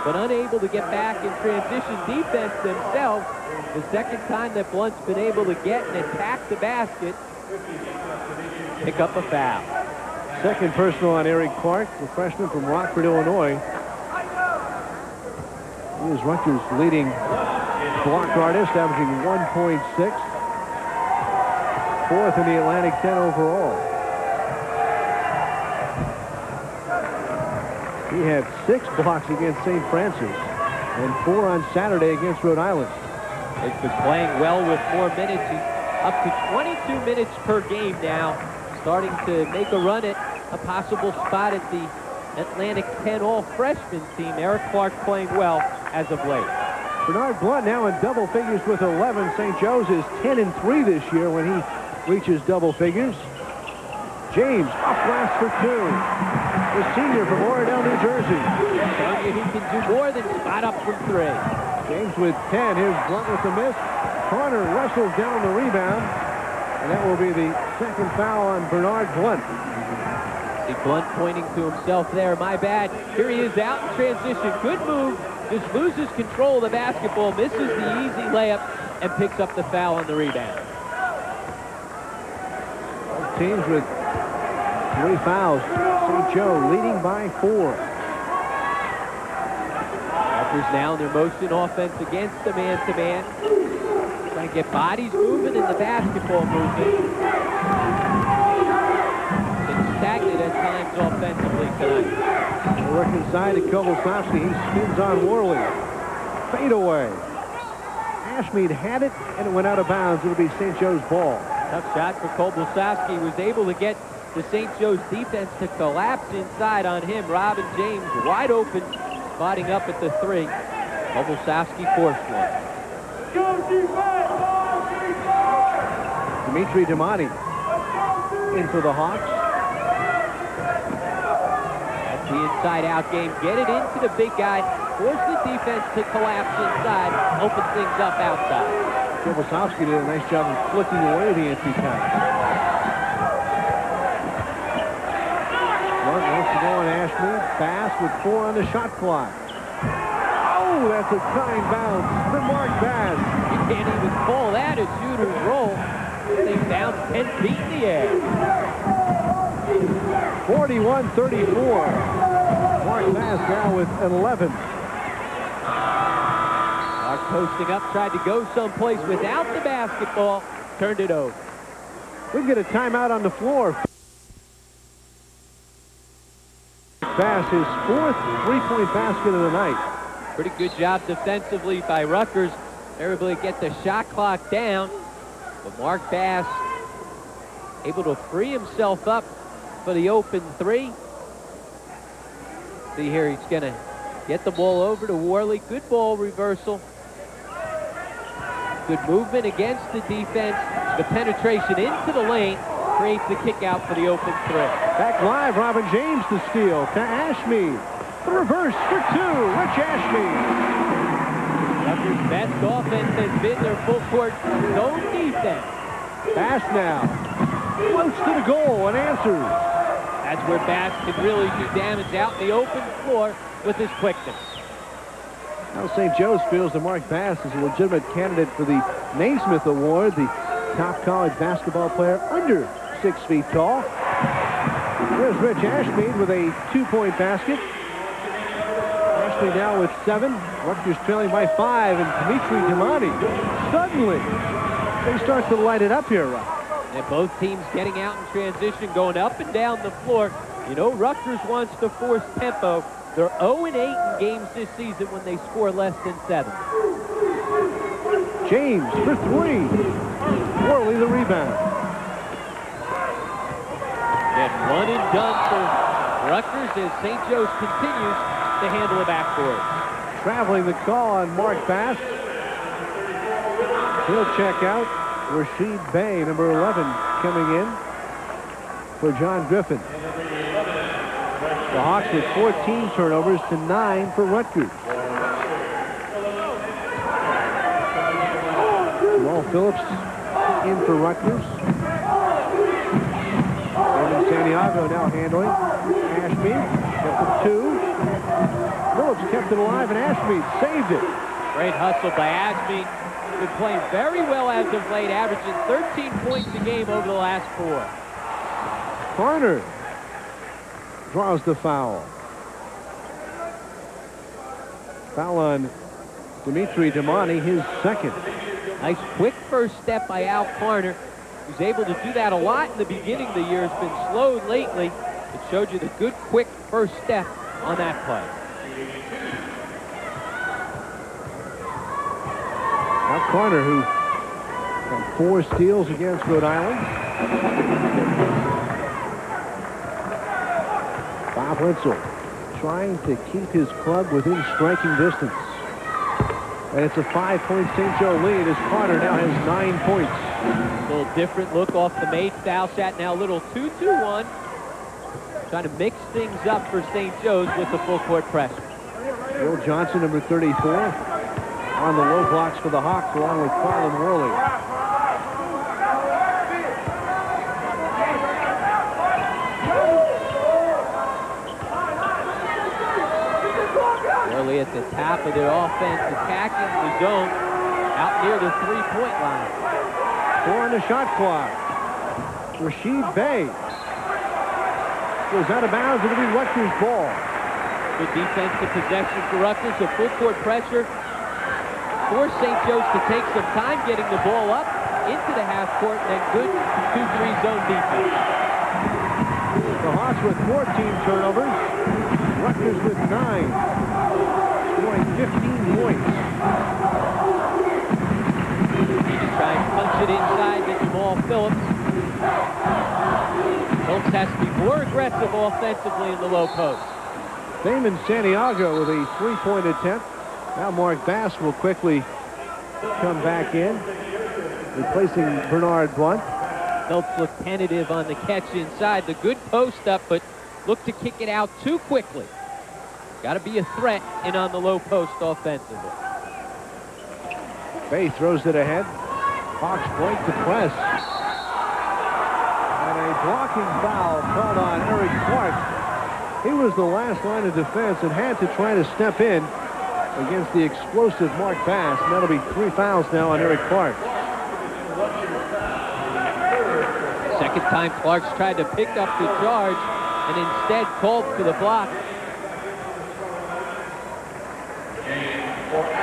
but unable to get back in transition defense themselves. The second time that Blunt's been able to get and attack the basket, pick up a foul. Second personal on Eric Clark, the freshman from Rockford, Illinois. He is Rutgers' leading block artist, averaging 1.6. 4th in the Atlantic 10 overall. He had 6 blocks against St. Francis and 4 on Saturday against Rhode Island. He's been playing well with more minutes. He's up to 22 minutes per game now, starting to make a run at a possible spot at the Atlantic 10 all-freshman team. Eric Clark playing well as of late. Bernard Blunt now in double figures with 11. St. Joe's is 10-3 this year when he reaches double figures. James off glass for 2. The senior from Oradell, New Jersey. Telling you he can do more than spot up from 3. James with 10. Here's Blunt with the miss. Connor wrestles down the rebound. And that will be the second foul on Bernard Blunt. See Blunt pointing to himself there. My bad. Here he is out in transition. Good move. Just loses control of the basketball. Misses the easy layup and picks up the foul on the rebound. Both teams with 3 fouls. St. Joe leading by 4. Rutgers now in their motion offense against the man-to-man. Trying to get bodies moving in the basketball movement. Been stagnant at times offensively tonight. They work inside to Kobosowski. He spins on Worley. Fade away. Ashmead had it, and it went out of bounds. It'll be St. Joe's ball. Tough shot for Kobosowski. Was able to get the St. Joe's defense to collapse inside on him. Robin James wide open, spotting up at the 3. Kobosowski forced one. Dimitri Damani in for the Hawks. That's the inside-out game. Get it into the big guy. Force the defense to collapse inside. Open things up outside. Kobosowski did a nice job of flicking away the empty pass. Blunt wants to go on Ashmead. Bass with 4 on the shot clock. Oh, that's a kind bounce for Mark Bass. You can't even call that a shooter's roll. They bounced 10 feet in the air. 41-34. Mark Bass now with 11. Mark posting up, tried to go someplace without the basketball, turned it over. We get a timeout on the floor. Bass, his 4th 3-point basket of the night. Pretty good job defensively by Rutgers. They're able to get the shot clock down, but Mark Bass able to free himself up for the open 3. See here, he's going to get the ball over to Worley. Good ball reversal. Good movement against the defense. The penetration into the lane creates the kick out for the open three. Back live, Robin James to steal to Ashmead. The reverse for two, Rich Ashmead. Rutgers' best offense has been their full court zone defense. Bass now. Floats to the goal and answers. That's where Bass can really do damage out in the open floor with his quickness. Now St. Joe's feels that Mark Bass is a legitimate candidate for the Naismith Award, the top college basketball player under 6 feet tall. There's Rich Ashmead with a 2-point basket. Ashmead now with 7. Rutgers trailing by 5, and Dimitri Damani. Suddenly, they start to light it up here, Rob. And both teams getting out in transition, going up and down the floor. You know, Rutgers wants to force tempo. They're 0-8 in games this season when they score less than 7. James for 3. Worley the rebound. And one and done for Rutgers as St. Joe's continues to handle the backboard. Traveling the call on Mark Bass. He'll check out. Rasheed Bey, number 11, coming in for John Griffin. The Hawks with 14 turnovers to 9 for Rutgers. Jamal Phillips in for Rutgers. And Santiago now handling. Ashmead kept it 2. Phillips kept it alive, and Ashmead saved it. Great hustle by Ashmead. Been playing very well as of late, averaging 13 points a game over the last 4. Carter draws the foul. Foul on Dimitri Damani, his second. Nice quick first step by Al Carter. He's able to do that a lot in the beginning of the year. It's been slowed lately. It showed you the good quick first step on that play. Al Carter, who got 4 steals against Rhode Island. Bob Wenzel trying to keep his club within striking distance. And it's a 5-point St. Joe lead as Carter now has 9 points. A little different look off the made foul shot. Now a little 2-2-1. Trying to mix things up for St. Joe's with the full court pressure. Will Johnson, number 34, on the low blocks for the Hawks, along with Carlin Worley. Worley at the top of their offense, attacking the zone out near the 3-point line. 4 on the shot clock. Rasheed Bey goes out of bounds. It'll be Rutgers' ball. Good defensive possession for Rutgers. A full court pressure force St. Joe's to take some time getting the ball up into the half court, and then good 2-3 zone defense. The Hawks with 14 turnovers. Rutgers with 9. Scoring 15 points. He just try and punch it inside to Jamal Phillips. Phillips has to be more aggressive offensively in the low post. Damon Santiago with a 3-point attempt. Now Mark Bass will quickly come back in, replacing Bernard Blunt. Phillips looked tentative on the catch inside. The good post up, but looked to kick it out too quickly. Got to be a threat in on the low post offensively. Bey throws it ahead. Hawks point to press. And a blocking foul called on Eric Clark. He was the last line of defense and had to try to step in against the explosive Mark Bass. And that'll be 3 fouls now on Eric Clark. Second time Clark's tried to pick up the charge and instead called for the block.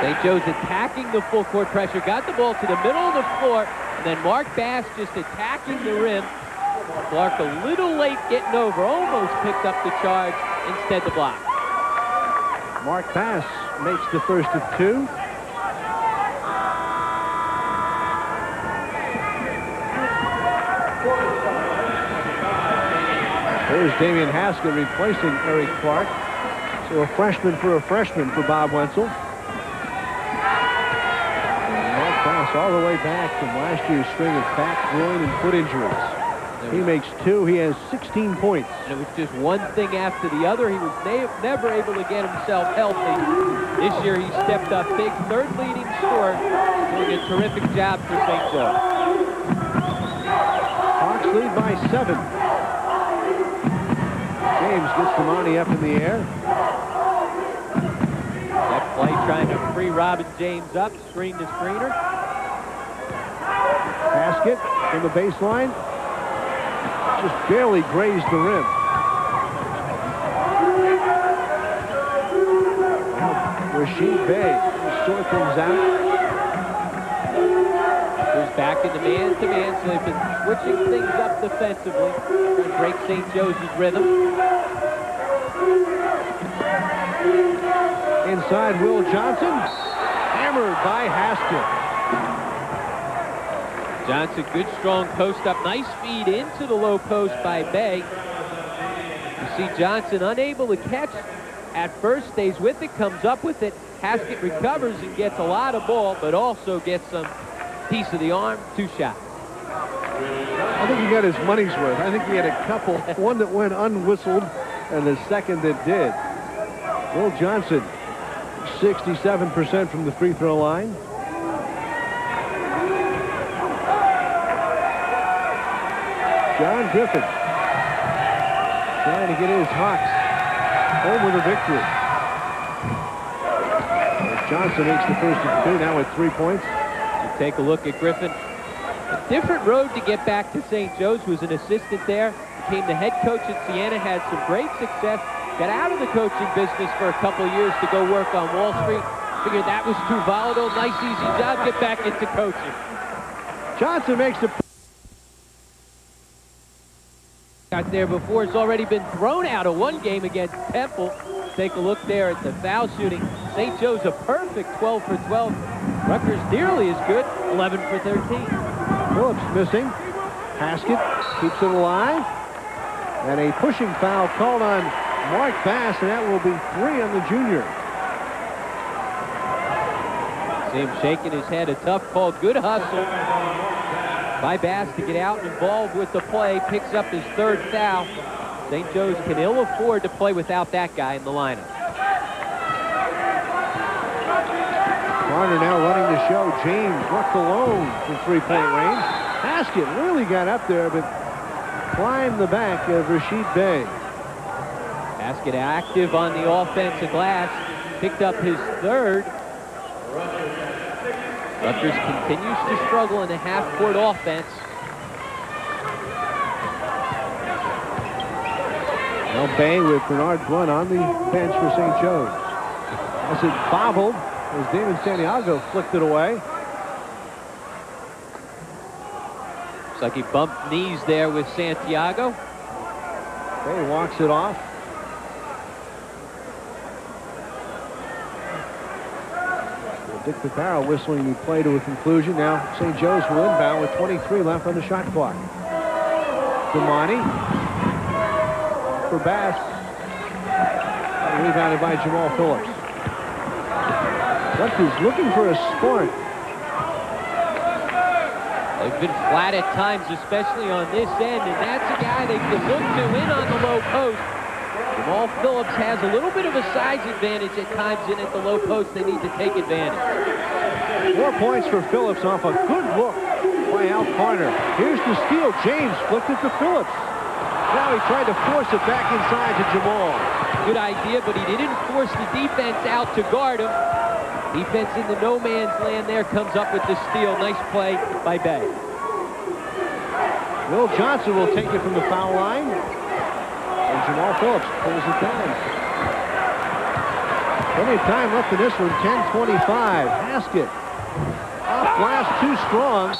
St. Joe's attacking the full court pressure, got the ball to the middle of the floor, and then Mark Bass just attacking the rim. Clark a little late getting over, almost picked up the charge, instead the block. Mark Bass makes the first of 2. There's Damian Haskett replacing Eric Clark. So a freshman for Bob Wenzel. And Mark Bass all the way back from last year's string of back, groin, and foot injuries. He makes 2. He has 16 points. And it was just one thing after the other. He was never able to get himself healthy. This year he stepped up big. 3rd leading scorer, doing a terrific job for St. Joe. Hawks lead by 7. James gets the money up in the air. That play trying to free Robin James up, screen to screener. Basket from the baseline. Just barely grazed the rim. Rashid Bey will sort things out. Goes back into man-to-man, so they've been switching things up defensively. Trying to break St. Joseph's rhythm. Inside, Will Johnson. Hammered by Haskett. Johnson, good strong post up. Nice feed into the low post by Bey. You see Johnson unable to catch at first, stays with it, comes up with it. Haskett recovers and gets a lot of ball, but also gets some piece of the arm. 2 shots. I think he got his money's worth. I think he had a couple. One that went unwhistled and the second that did. Will Johnson, 67% from the free throw line. John Griffin trying to get his Hawks home with a victory. As Johnson makes the first of 2, now with 3 points. You take a look at Griffin. A different road to get back to St. Joe's. Was an assistant there. Became the head coach at Siena. Had some great success. Got out of the coaching business for a couple years to go work on Wall Street. Figured that was too volatile. Nice, easy job. Get back into coaching. Johnson makes the out there before. It's already been thrown out of one game against Temple. Take a look there at the foul shooting. St. Joe's a perfect 12 for 12. Rutgers nearly as good, 11 for 13. Phillips missing. Haskett keeps it alive. And a pushing foul called on Mark Bass, and that will be 3 on the junior. See him shaking his head. A tough call. Good hustle by Bass to get out and involved with the play. Picks up his 3rd foul. St. Joe's can ill afford to play without that guy in the lineup. Carter now running the show. James left alone from 3-point range. Haskett really got up there, but climbed the back of Rashid Bey. Haskett active on the offensive glass. Picked up his 3rd. Rutgers continues to struggle in the half-court offense. Now Bey with Bernard Blunt on the bench for St. Joe's. As it bobbled, as Damon Santiago flicked it away. Looks like he bumped knees there with Santiago. Bey walks it off. Dick Picaro whistling the play to a conclusion. Now St. Joe's will inbound with 23 left on the shot clock. Damani for Bass. Rebounded by Jamal Phillips. Rutgers looking for a spark. They've been flat at times, especially on this end, and that's a guy they can look to in on the low post. Jamal Phillips has a little bit of a size advantage at times in at the low post. They need to take advantage. 4 points for Phillips off a good look by Al Carter. Here's the steal. James flipped it to Phillips. Now he tried to force it back inside to Jamal. Good idea, but he didn't force the defense out to guard him. Defense in the no man's land there, comes up with the steal. Nice play by Bey. Will Johnson will take it from the foul line. And Jamal Phillips pulls it down. Plenty of time left in this one. 10:25. Haskett off glass, too strong.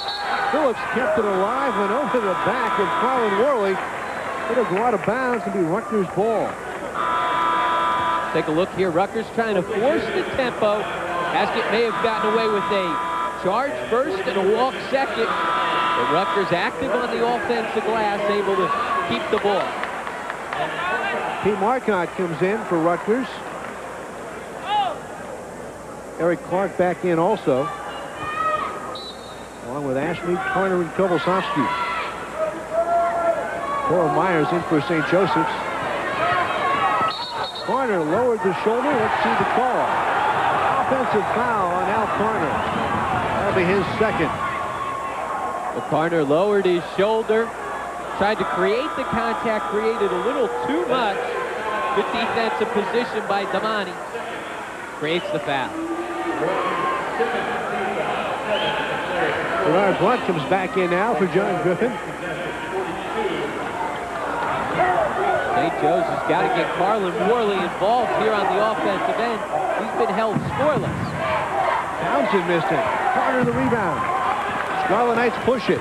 Phillips kept it alive, went over the back of Colin Worley. It'll go out of bounds and be Rutgers' ball. Take a look here. Rutgers trying to force the tempo. Haskett may have gotten away with a charge first and a walk second. But Rutgers active on the offensive glass, able to keep the ball. Pete Marcotte comes in for Rutgers. Eric Clark back in also. along with Ashmead, Carter, and Kobosovsky. Carl Myers in for St. Joseph's. Carter lowered the shoulder. Let's see the call. Offensive foul on Al Carter. That'll be his second. Well, Carter lowered his shoulder, tried to create the contact, created a little too much. Good defensive position by Damani. Creates the foul. Bernard Blunt comes back in now for John Griffin. St. Joe's has got to get Carlin Worley involved here on the offensive end. He's been held scoreless. Townsend missed it. Carter the rebound. Scarlet Knights push it.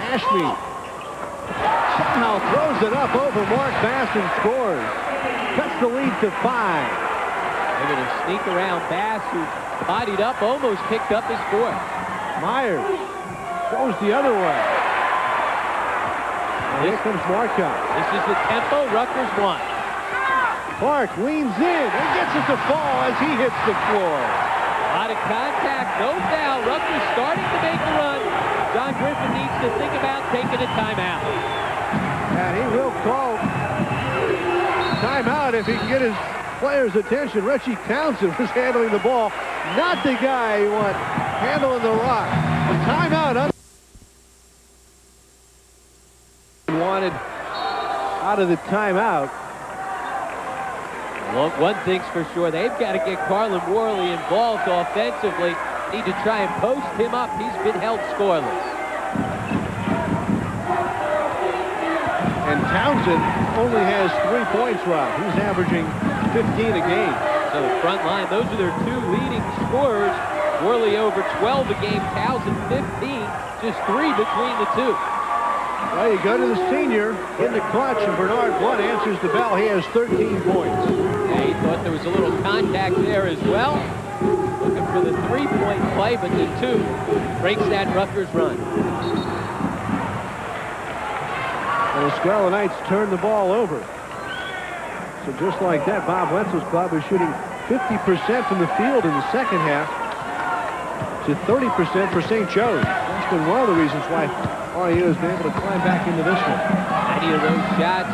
Ashmead somehow throws it up over Mark Bass and scores. Cuts the lead to 5. They're going to sneak around Bass, who bodied up, almost picked up his fourth. Myers goes the other way. And here comes Marcotte. This is the tempo Rutgers wants. Clark leans in and gets it to fall as he hits the floor. A lot of contact, no foul. Rutgers starting to make the run. John Griffin needs to think about taking a timeout. And he will call timeout if he can get his players' attention. Richie Townsend was handling the ball. Not the guy you want handling the rock. A timeout. Wanted out of the timeout. Well, one thing's for sure, they've got to get Carlin Worley involved offensively. Need to try and post him up. He's been held scoreless. And Townsend only has 3 points, Rob. He's averaging 15 a game. So the front line, those are their 2 leading scorers. Worley over 12 a game, Townsend 15, just 3 between the 2. Well, you go to the senior in the clutch, and Bernard Blunt answers the bell. He has 13 points. Yeah, he thought there was a little contact there as well. Looking for the 3-point play, but the 2 breaks that Rutgers run. And the Scarlet Knights turn the ball over. So just like that, Bob Wenzel's club is shooting 50% from the field in the second half to 30% for St. Joe's. That's been one of the reasons why RU has been able to climb back into this one. Many of those shots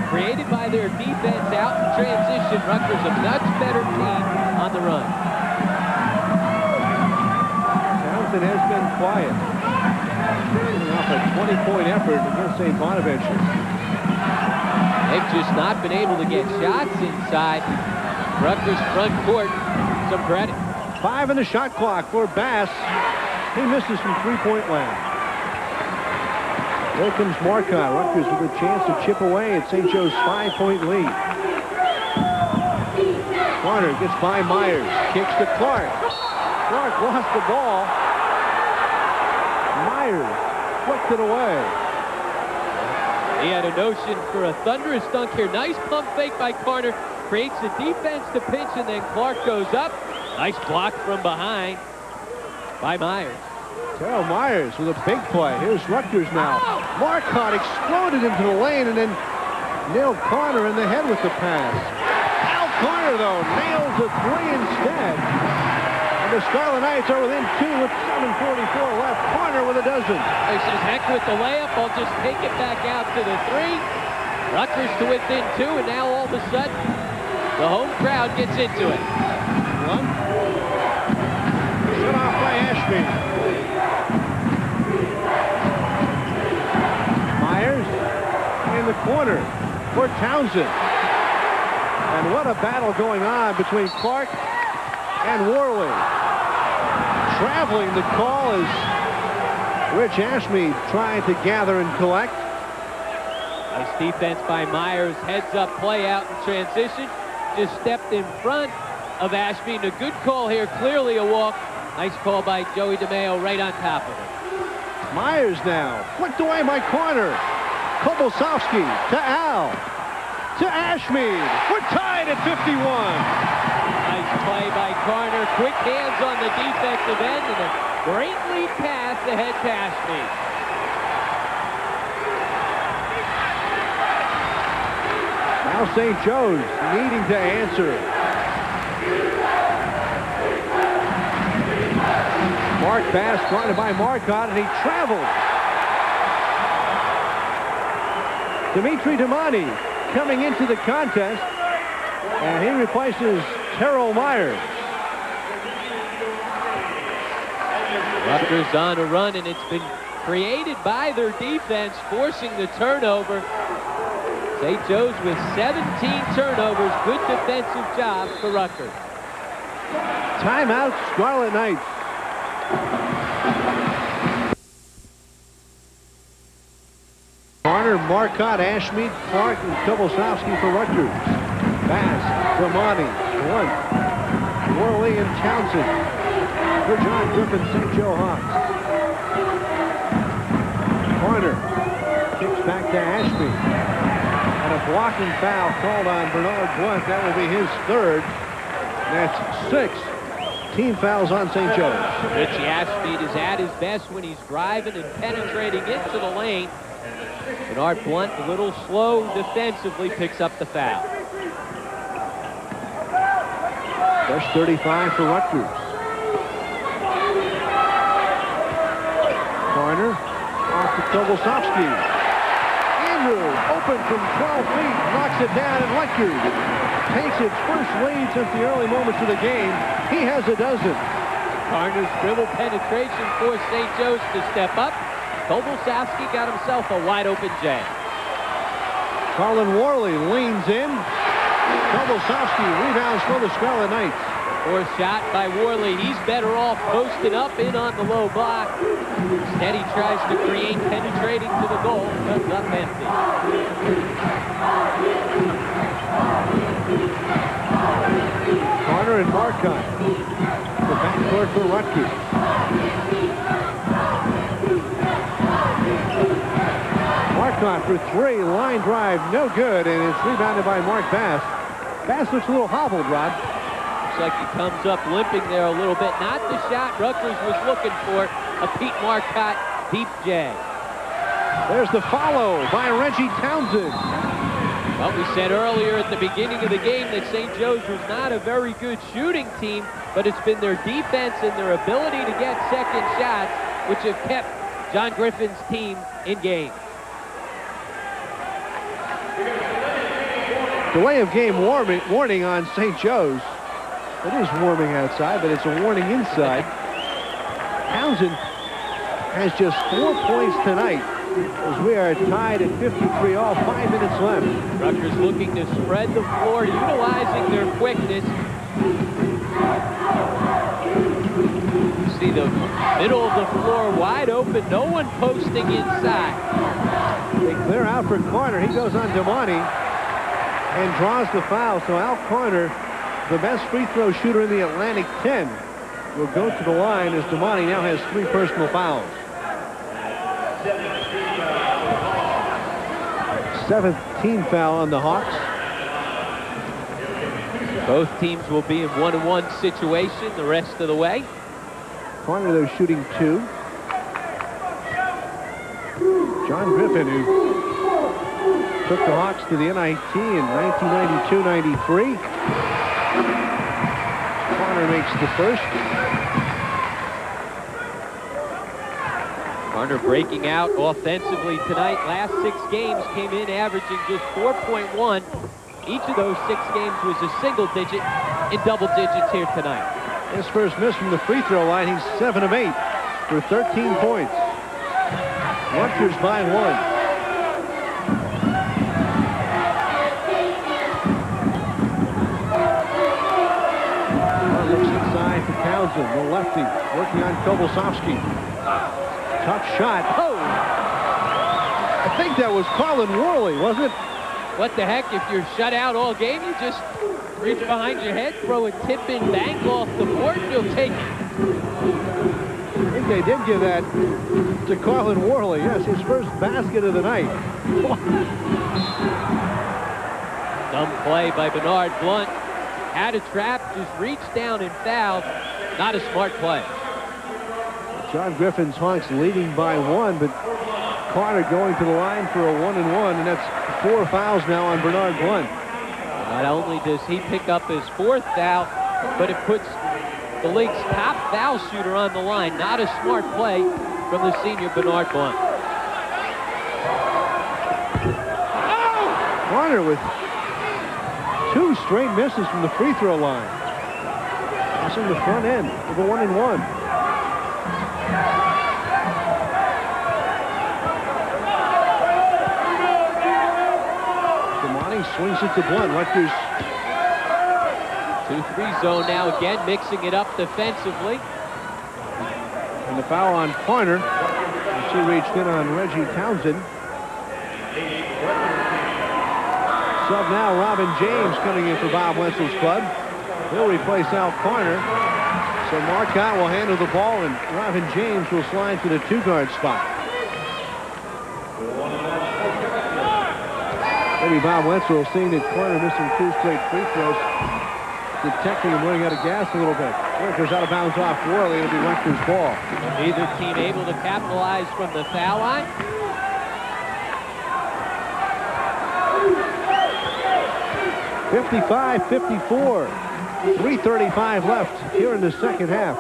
created by their defense out in transition. Rutgers a much better team on the run. Townsend has been quiet. Coming off a 20-point effort against St. Bonaventure. They've just not been able to get shots inside Rutgers front court. Some credit. 5 in the shot clock for Bass. He misses from 3-point land. Here comes Marcotte. Rutgers with a chance to chip away at St. Joe's 5-point lead. Carter gets by Myers. Kicks to Clark. Clark lost the ball. Myers flicked it away. He had a notion for a thunderous dunk here. Nice pump fake by Carter. Creates the defense to pinch, and then Clark goes up. Nice block from behind by Myers. Terrell Myers with a big play. Here's Rutgers now. Marcotte exploded into the lane and then nailed Carter in the head with the pass. Al Carter, though, nails a 3 instead. And the Scarlet Knights are within 2 with 7:44 left. Carter with a dozen. He says, heck with the layup. I'll just take it back out to the 3. Rutgers to within 2, and now all of a sudden, the home crowd gets into it. One. Shut off by Ashby. Myers in the corner for Townsend. And what a battle going on between Clark and Worley. Traveling the call is Rich Ashmead trying to gather and collect. Nice defense by Myers. Heads up play out in transition. Just stepped in front of Ashby. A good call here. Clearly a walk. Nice call by Joey DeMeo right on top of it. Myers now. Flicked away by corner. Kobosovsky to Al. To Ashmead. We're tied at 51. Nice play by Carter. Quick hands on the defensive end. And a great lead pass ahead to Ashmead. Now St. Joe's needing to answer. Mark Bass guarded by Marcotte, and he traveled. Dimitri Damani coming into the contest, and he replaces Terrell Myers. Rutgers on a run, and it's been created by their defense, forcing the turnover. St. Joe's with 17 turnovers. Good defensive job for Rutgers. Timeout, Scarlet Knights. Garner, Marcotte, Ashmead, Clark, and Kobosowski for Rutgers. Bass, Damani, Blunt, Worley, and Townsend for John Griffin, St. Joe Hawks. Garner kicks back to Ashmead. And a blocking foul called on Bernard Blunt. That will be his third. That's 6 team fouls on St. Joe's. Richie Ashmead is at his best when he's driving and penetrating into the lane. Bernard Blunt, a little slow defensively, picks up the foul. First 35 for Rutgers. Garner off to Kobosowski. Andrew, open from 12 feet, knocks it down, and Rutgers takes its first lead since the early moments of the game. He has a dozen. Garner's dribble penetration forced St. Joe's to step up. Kobosowski got himself a wide-open jam. Colin Worley leans in. Kobosowski rebounds for the Scarlet Knights. Fourth shot by Worley. He's better off posted up in on the low block. Instead, he tries to create penetrating to the goal. Comes up empty. Garner and Marcotte. The backcourt for Rutgers. Marcotte for 3, line drive, no good, and it's rebounded by Mark Bass. Bass looks a little hobbled, Rod. Looks like he comes up limping there a little bit. Not the shot Rutgers was looking for. A Pete Marcotte deep J. There's the follow by Reggie Townsend. Well, we said earlier at the beginning of the game that St. Joe's was not a very good shooting team, but it's been their defense and their ability to get second shots which have kept John Griffin's team in game. Delay of game warning on St. Joe's. It is warming outside, but it's a warning inside. Townsend has just 4 points tonight as we are tied at 53 all, 5 minutes left. Rutgers looking to spread the floor, utilizing their quickness. You see the middle of the floor wide open, no one posting inside. They clear out for Carter. He goes on Damani and draws the foul. So Al Carter, the best free throw shooter in the Atlantic 10, will go to the line as Damani now has 3 personal fouls. 7th team foul on the Hawks. Both teams will be in 1-on-1 situation the rest of the way. Carter, though, shooting 2. John Griffin, who took the Hawks to the NIT in 1992-93. Carter makes the first. Carter breaking out offensively tonight. Last 6 games came in averaging just 4.1. Each of those 6 games was a single digit in double digits here tonight. His first miss from the free throw line. He's 7 of 8 for 13 points. Rutgers by 1. Looks inside to Townsend, the lefty, working on Kobosowski. Tough shot. Oh! I think that was Colin Worley, wasn't it? What the heck? If you're shut out all game, you just reach behind your head, throw a tip-in bank off the board, and you'll take it. I think they did give that to Colin Worley. Yes, his first basket of the night. Dumb play by Bernard Blunt. Had a trap, just reached down and fouled. Not a smart play. John Griffin's Hawks leading by 1, but Carter going to the line for a 1-and-1, and that's 4 fouls now on Bernard Blunt. Not only does he pick up his 4th foul, but it puts the league's top foul shooter on the line. Not a smart play from the senior Bernard Blunt. Warner with 2 straight misses from the free throw line. Missing the front end of a 1-and-1. Swings it to Blunt. Rutgers 2-3 zone now again, mixing it up defensively. And the foul on Pointer. She reached in on Reggie Townsend. Sub now, Robin James coming in for Bob Wenzel's club. He'll replace Al Pointer. So Marcotte will handle the ball, and Robin James will slide to the 2-guard spot. Maybe Bob Wenzel, seeing that Pointer missing 2 straight free throws, detecting him running out of gas a little bit. Rutgers out of bounds off Worley. It'll be Rutgers ball. Neither team able to capitalize from the foul line. (55-54). 3:35 left here in the second half.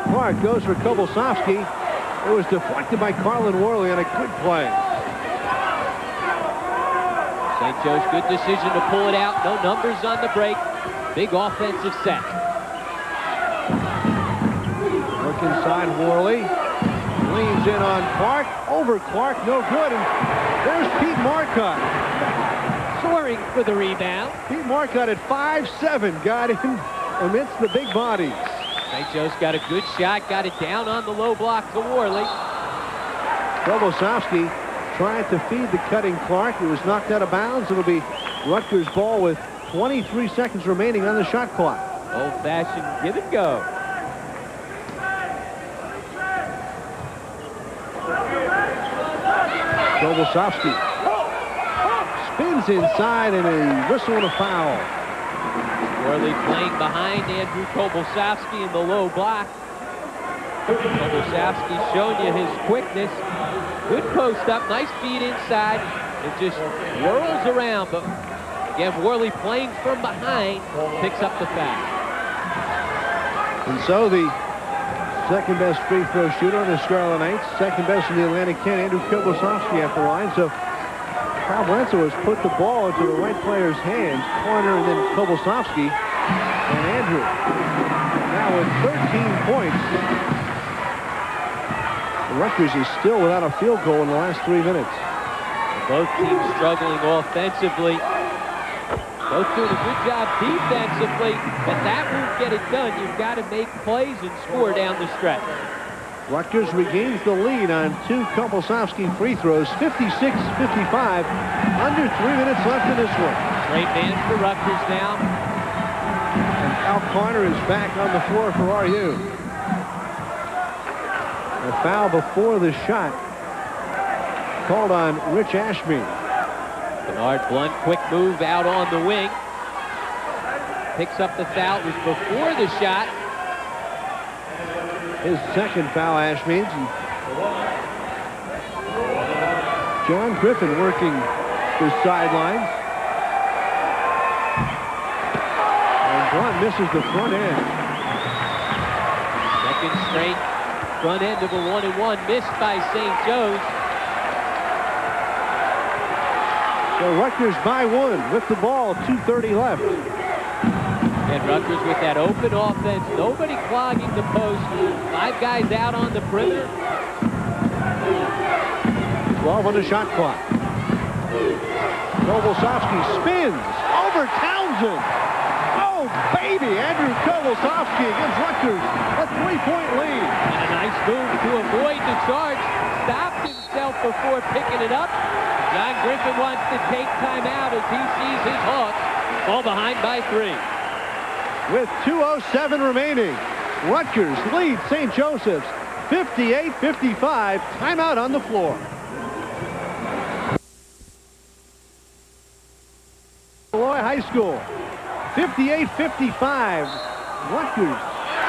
Clark goes for Kobelsowski. It was deflected by Carlin Worley on a good play. St. Joe's good decision to pull it out. No numbers on the break. Big offensive set. Look inside Worley. Leans in on Clark. Over Clark, no good. And there's Pete Marcotte. Soaring for the rebound. Pete Marcotte at 5'7", got him amidst the big bodies. St. Joe's got a good shot. Got it down on the low block to Worley. Kobelsowski trying to feed the cutting Clark. It was knocked out of bounds. It'll be Rutgers ball with 23 seconds remaining on the shot clock. Old-fashioned give and go. Kobelsowski spins inside, and a whistle and a foul. Worley playing behind Andrew Kobelsowski in the low block. Kobelsowski showing you his quickness. Good post up, nice feed inside. It just whirls around, but again, Worley playing from behind picks up the foul. And so the second best free throw shooter on the Scarlet Knights, second best in the Atlantic 10, Andrew Kobelsowski at the line. So Bob Wenzel has put the ball into the right player's hands, Pointer and then Kobelsowski. And Andrew now with 13 points. Rutgers is still without a field goal in the last 3 minutes. Both teams struggling offensively. Both doing a good job defensively, but that won't get it done. You've got to make plays and score down the stretch. Rutgers regains the lead on 2 Kobelsowski free throws, 56-55. Under 3 minutes left in this one. Great man for Rutgers now. And Al Pointer is back on the floor for RU. A foul before the shot called on Rich Ashby. Bernard Blunt, quick move out on the wing. Picks up the foul. It was before the shot. His second foul, Ashmead. John Griffin working the sidelines. And Blunt misses the front end. Second straight front end of a 1-and-1 missed by St. Joe's. So Rutgers by 1 with the ball, 2:30 left. And Rutgers with that open offense, nobody clogging the post. 5 guys out on the perimeter. 12 on the shot clock. Kobelsowski spins over Townsend. Oh, baby! Andrew Kobelsowski gives Rutgers a 3-point lead. And a nice move to avoid the charge. Stopped himself before picking it up. John Griffin wants to take time out as he sees his Hawks fall behind by 3. With 2:07 remaining, Rutgers leads St. Joseph's 58-55. Timeout on the floor. Illinois High School, 58-55. Rutgers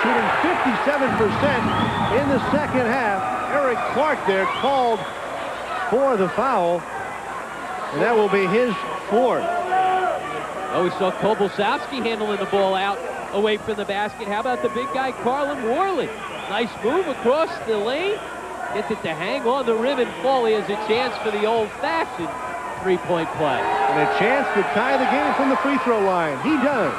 shooting 57% in the second half. Eric Clark there called for the foul, and that will be his 4th. Oh, we saw Kobelsowski handling the ball out. away from the basket. How about the big guy, Carlin Worley? Nice move across the lane. Gets it to hang on the rim and fall. He has a chance for the old-fashioned three-point play. And a chance to tie the game from the free throw line. He does.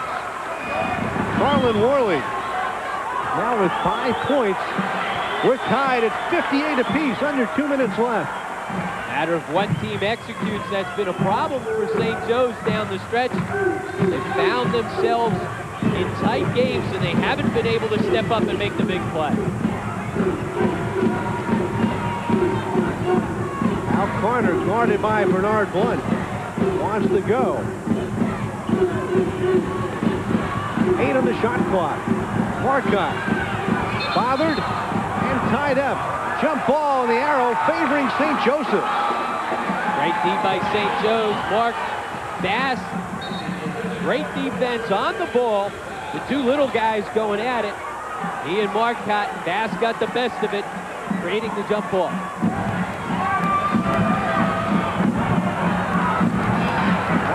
Carlin Worley now with 5 points. We're tied at 58 apiece, under 2 minutes left. Matter of what team executes, that's been a problem for St. Joe's down the stretch. They've found themselves in tight games, and they haven't been able to step up and make the big play. Al Carter guarded by Bernard Blunt. Wants to go. 8 on the shot clock. Marcotte bothered and tied up. Jump ball and the arrow favoring St. Joseph. Great D by St. Joe's. Mark Bass. Great defense on the ball. The two little guys going at it. He and Marcotte. Bass got the best of it, creating the jump ball.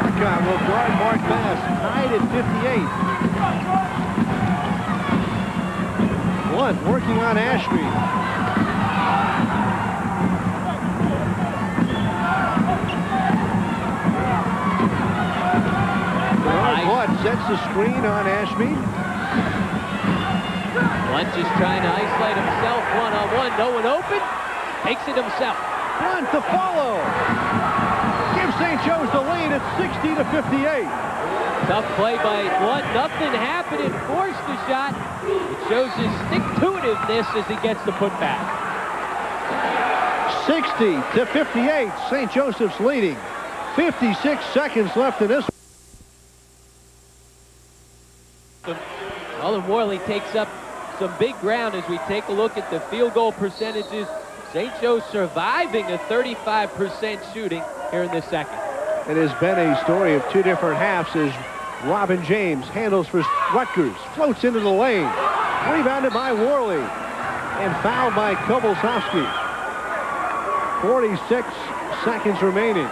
Marcotte will guard Mark Bass. Tied at 58. Blunt working on Ashby. Blunt sets the screen on Ashby. Blunt just trying to isolate himself one-on-one. No one open. Takes it himself. Blunt to follow. Gives St. Joe's the lead at 60 to 58. Tough play by Blunt. Nothing happened. It forced the shot. It shows his stick-to-itiveness as he gets the putback. 60 to 58. St. Joseph's leading. 56 seconds left in this. Carlin Worley takes up some big ground as we take a look at the field goal percentages. St. Joe's surviving a 35% shooting here in the second. It has been a story of 2 different halves as Robin James handles for Rutgers, floats into the lane, rebounded by Worley, and fouled by Kobolsovsky. 46 seconds remaining.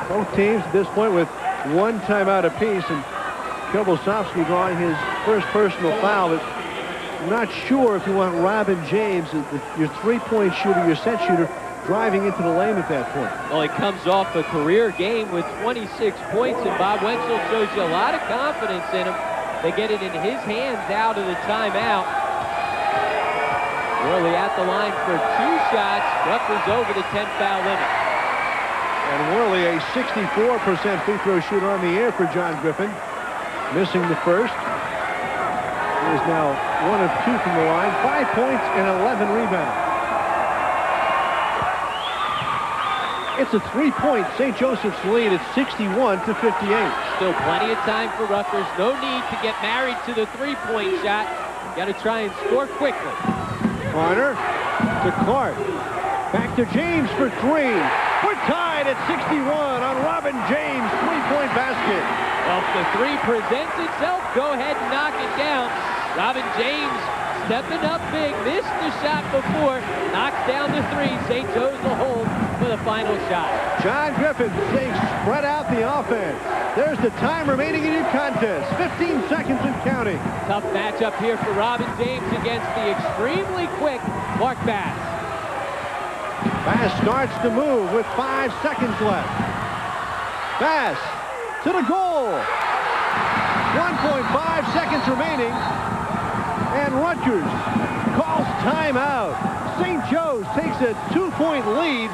Both teams at this point with 1 timeout apiece, and Kobolsovsky drawing his first personal foul. But I'm not sure if you want Robin James, your three-point shooter, your set shooter, driving into the lane at that point. Well, he comes off a career game with 26 points, and Bob Wenzel shows you a lot of confidence in him. They get it in his hands out of the timeout. Worley at the line for 2 shots. Rutgers over the 10-foul limit. And Worley, a 64% free throw shooter on the air for John Griffin. Missing the first. He is now 1 of 2 from the line. 5 points and 11 rebounds. It's a 3-point St. Joseph's lead at 61 to 58. Still plenty of time for Rutgers. No need to get married to the three-point shot. Got to try and score quickly. Carter to Clark. Back to James for 3. We're tied at 61 on Robin James' 3-point basket. Well, if the 3 presents itself, go ahead and knock it down. Robin James stepping up big, missed the shot before, knocks down the 3. St. Joe's will hold for the final shot. John Griffin saying spread out the offense. There's the time remaining in your contest. 15 seconds and counting. Tough matchup here for Robin James against the extremely quick Mark Bass. Bass starts to move with 5 seconds left. Bass to the goal. 1.5 seconds remaining. And Rutgers calls timeout. St. Joe's takes a 2-point lead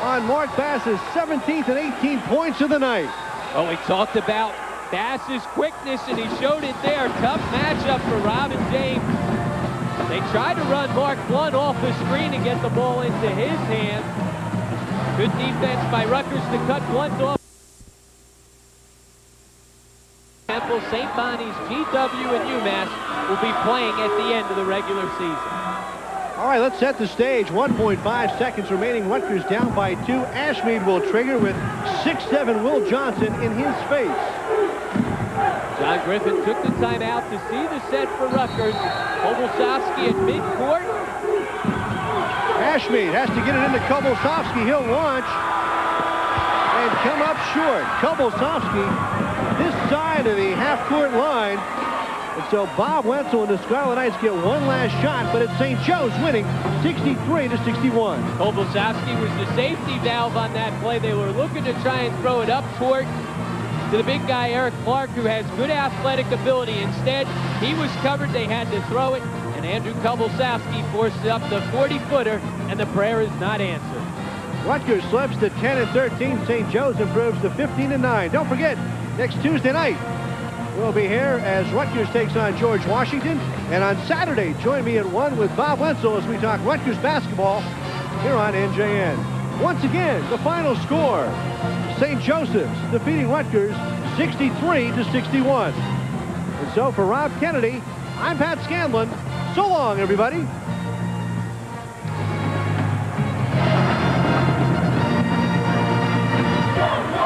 on Mark Bass's 17th and 18th points of the night. Oh, we talked about Bass's quickness, and he showed it there. Tough matchup for Robin James. They tried to run Mark Blunt off the screen and get the ball into his hands. Good defense by Rutgers to cut Blunt off. Temple, St. Bonnie's, GW, and UMass will be playing at the end of the regular season. All right, let's set the stage. 1.5 seconds remaining. Rutgers down by 2. Ashmead will trigger with 6'7" Will Johnson in his face. John Griffin took the timeout to see the set for Rutgers. Kobolsovsky at midcourt. Ashmead has to get it into Kobolsovsky. He'll launch and come up short. Kobolsovsky, this side of the half-court line, And so Bob Wenzel and the Scarlet Knights get one last shot, but it's St. Joe's winning 63-61. Kovalsowski was the safety valve on that play. They were looking to try and throw it up court to the big guy, Eric Clark, who has good athletic ability. Instead, he was covered. They had to throw it, and Andrew Kovalsowski forces up the 40-footer, and the prayer is not answered. Rutgers slips to 10-13. St. Joe's improves to 15-9. Don't forget, next Tuesday night, we'll be here as Rutgers takes on George Washington. And on Saturday, join me at 1 with Bob Wenzel as we talk Rutgers basketball here on NJN. Once again, the final score, St. Joseph's defeating Rutgers 63-61. And so for Rob Kennedy, I'm Pat Scanlon. So long, everybody. One.